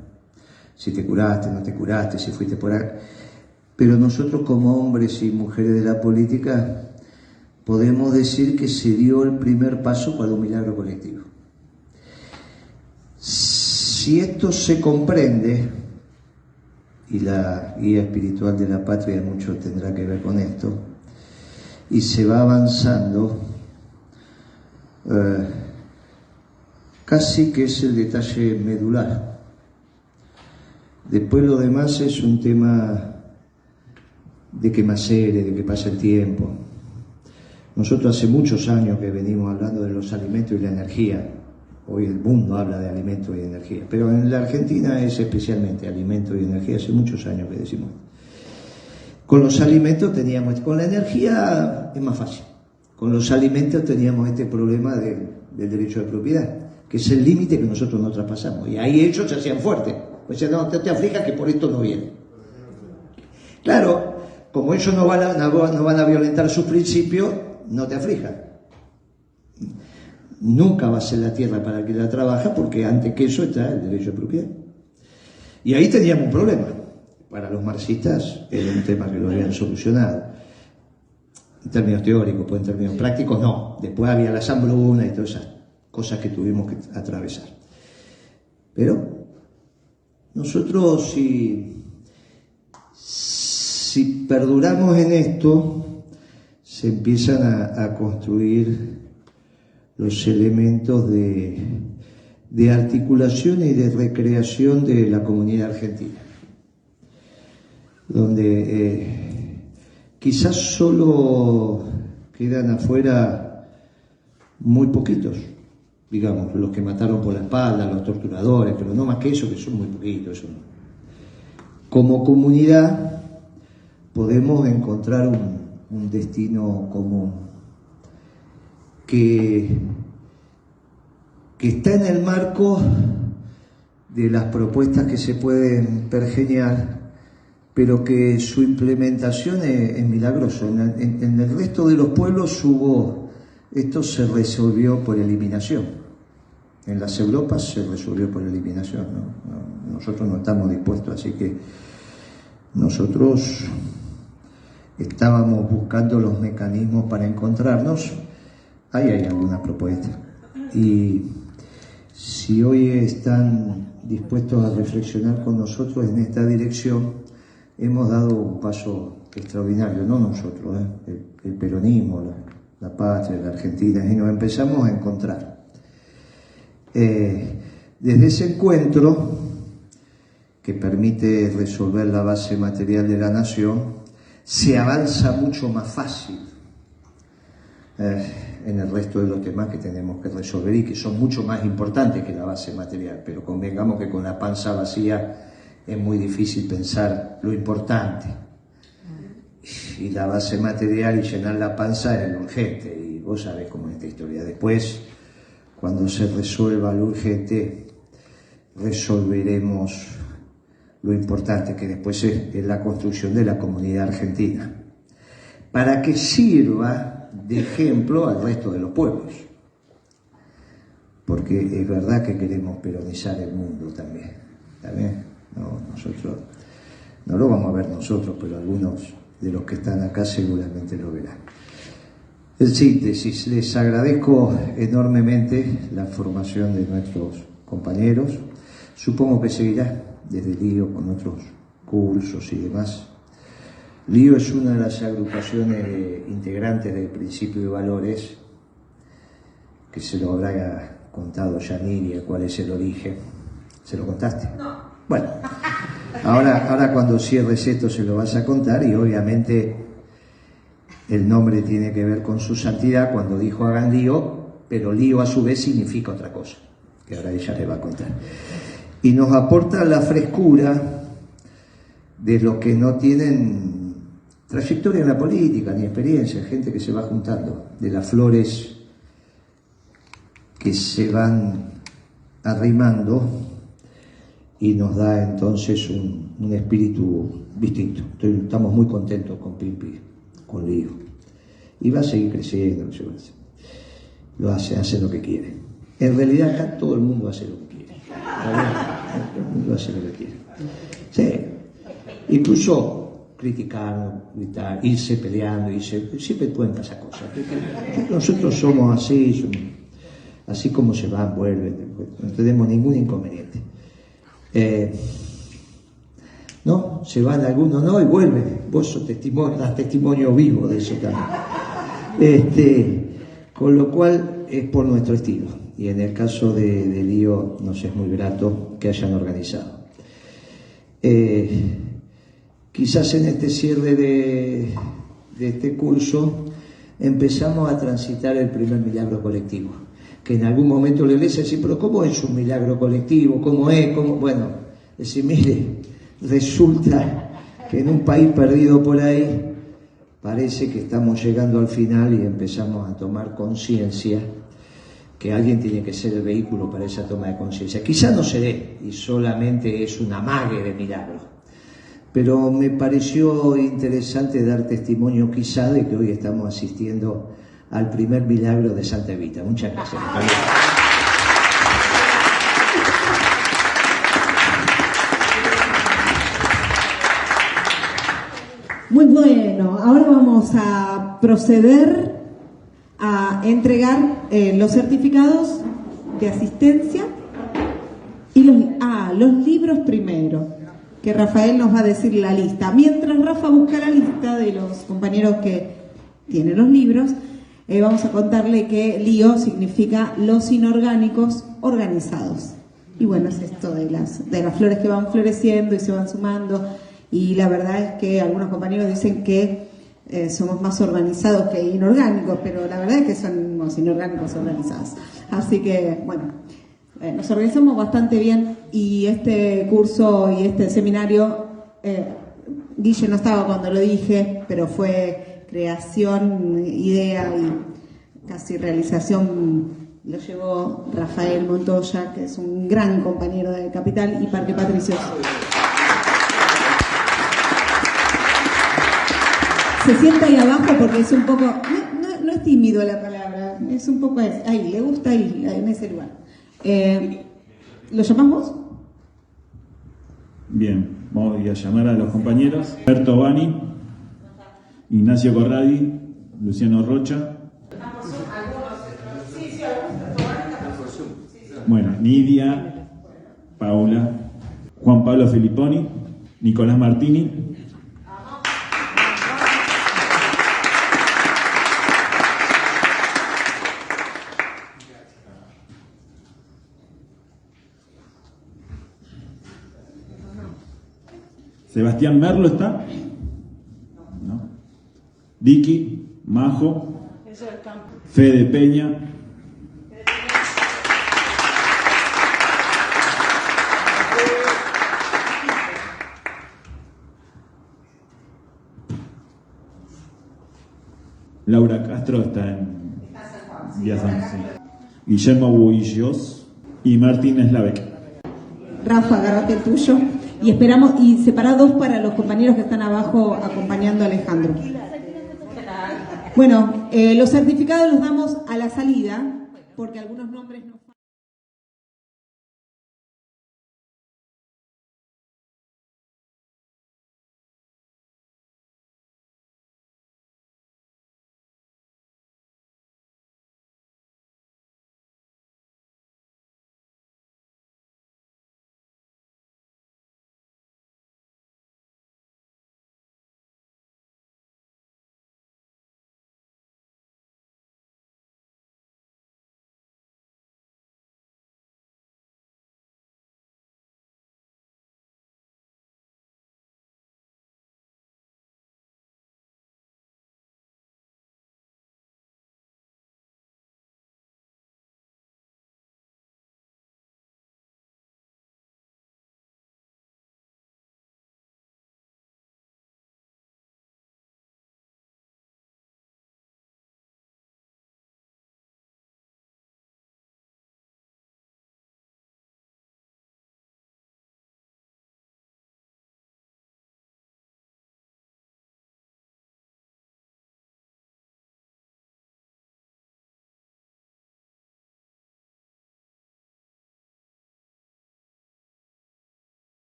si te curaste, no te curaste, si fuiste por ahí. Pero nosotros como hombres y mujeres de la política podemos decir que se dio el primer paso para un milagro colectivo. Si esto se comprende, y la guía espiritual de la patria mucho tendrá que ver con esto, y se va avanzando, casi que es el detalle medular. Después lo demás es un tema de que macere, de que pase el tiempo. Nosotros hace muchos años que venimos hablando de los alimentos y la energía, Hoy el mundo habla de alimento y energía, pero en la Argentina es especialmente alimento y energía, hace muchos años que decimos. Con los alimentos teníamos, con la energía es más fácil, con los alimentos teníamos este problema del derecho de propiedad, que es el límite que nosotros no traspasamos, y ahí ellos se hacían fuertes, o sea, no te aflijas que por esto no viene. Claro, como ellos no van a violentar sus principios, no te aflijas. Nunca va a ser la tierra para el que la trabaja, porque antes que eso está el derecho de propiedad. Y ahí teníamos un problema. Para los marxistas era un tema que lo habían solucionado. En términos teóricos, pues en términos prácticos no. Después había la hambruna y todas esas cosas que tuvimos que atravesar. Pero nosotros si perduramos en esto, se empiezan a construir los elementos de articulación y de recreación de la comunidad argentina, donde quizás solo quedan afuera muy poquitos, digamos, los que mataron por la espalda, los torturadores, pero no más que eso, que son muy poquitos. Eso no. Como comunidad podemos encontrar un destino común que está en el marco de las propuestas que se pueden pergeñar, pero que su implementación es milagrosa. En el resto de los pueblos esto se resolvió por eliminación. En las Europas se resolvió por eliminación, ¿no? Nosotros no estamos dispuestos, así que nosotros estábamos buscando los mecanismos para encontrarnos. Ahí hay algunas propuestas. Y si hoy están dispuestos a reflexionar con nosotros en esta dirección, hemos dado un paso extraordinario, no nosotros, el peronismo, la patria, la Argentina, y nos empezamos a encontrar. Desde ese encuentro, que permite resolver la base material de la nación, se avanza mucho más fácil en el resto de los temas que tenemos que resolver y que son mucho más importantes que la base material, pero convengamos que con la panza vacía es muy difícil pensar lo importante, y la base material y llenar la panza es lo urgente, y vos sabés cómo es esta historia. Después, cuando se resuelva lo urgente, resolveremos lo importante, que después es la construcción de la comunidad argentina, para que sirva de ejemplo al resto de los pueblos, porque es verdad que queremos peronizar el mundo también. No, nosotros no lo vamos a ver nosotros, pero algunos de los que están acá seguramente lo verán. En síntesis, les agradezco enormemente la formación de nuestros compañeros. Supongo que seguirá desde LIO con otros cursos y demás. LIO es una de las agrupaciones integrantes del Principio de Valores, que se lo habrá contado Yaniria cuál es el origen. ¿Se lo contaste? No. Bueno, ahora cuando cierres esto se lo vas a contar, y obviamente el nombre tiene que ver con su santidad cuando dijo hagan lío, pero lío a su vez significa otra cosa, que ahora ella le va a contar. Y nos aporta la frescura de los que no tienen trayectoria en la política ni experiencia, gente que se va juntando, de las flores que se van arrimando, y nos da entonces un espíritu distinto. Estamos muy contentos con Pimpi, con Lío, y va a seguir creciendo, hace lo que quiere. En realidad acá todo el mundo hace lo que quiere. Todo el mundo hace lo que quiere. Sí. Incluso criticar, gritar, irse peleando, siempre pueden pasar cosas. Nosotros somos así como se van, vuelven, no tenemos ningún inconveniente. No, se van algunos, no, y vuelven. Vos sos testimonio vivo de eso también. Con lo cual es por nuestro estilo, y en el caso de Lío nos es muy grato que hayan organizado. Quizás en este cierre de este curso empezamos a transitar el primer milagro colectivo. que en algún momento le lees y decís, pero ¿cómo es un milagro colectivo? ¿Cómo es? ¿Cómo? Bueno, decís, mire, resulta que en un país perdido por ahí parece que estamos llegando al final y empezamos a tomar conciencia que alguien tiene que ser el vehículo para esa toma de conciencia. Quizá no se dé y solamente es un amague de milagro, pero me pareció interesante dar testimonio quizá de que hoy estamos asistiendo al primer milagro de Santa Evita. Muchas gracias. Muy bueno, ahora vamos a proceder a entregar los certificados de asistencia y los libros primero, que Rafael nos va a decir la lista. Mientras Rafa busca la lista de los compañeros que tienen los libros, vamos a contarle que LIO significa los inorgánicos organizados. Y bueno, es esto de las flores que van floreciendo y se van sumando. Y la verdad es que algunos compañeros dicen que somos más organizados que inorgánicos, pero la verdad es que somos inorgánicos organizados. Así que, bueno, nos organizamos bastante bien y este curso y este seminario, Guille no estaba cuando lo dije, pero fue creación, idea y casi realización, lo llevó Rafael Montoya, que es un gran compañero de Capital y Parque Patricios. Se sienta ahí abajo porque es un poco, no es tímido la palabra, es un poco ahí, le gusta ahí, en ese lugar. ¿Lo llamamos? Bien, voy a llamar a los compañeros. Alberto Bani, Ignacio Corradi, Luciano Rocha. Bueno, Nidia, Paula, Juan Pablo Filipponi, Nicolás Martini. Sebastián Merlo está. ¿No? Vicky, Majo, Fede Peña. Laura Castro está en Vía San José. Guillermo Buillos y Martín Slavek. Rafa, agárrate el tuyo. Y esperamos, y separados para los compañeros que están abajo acompañando a Alejandro. Bueno, los certificados los damos a la salida, porque algunos nombres no...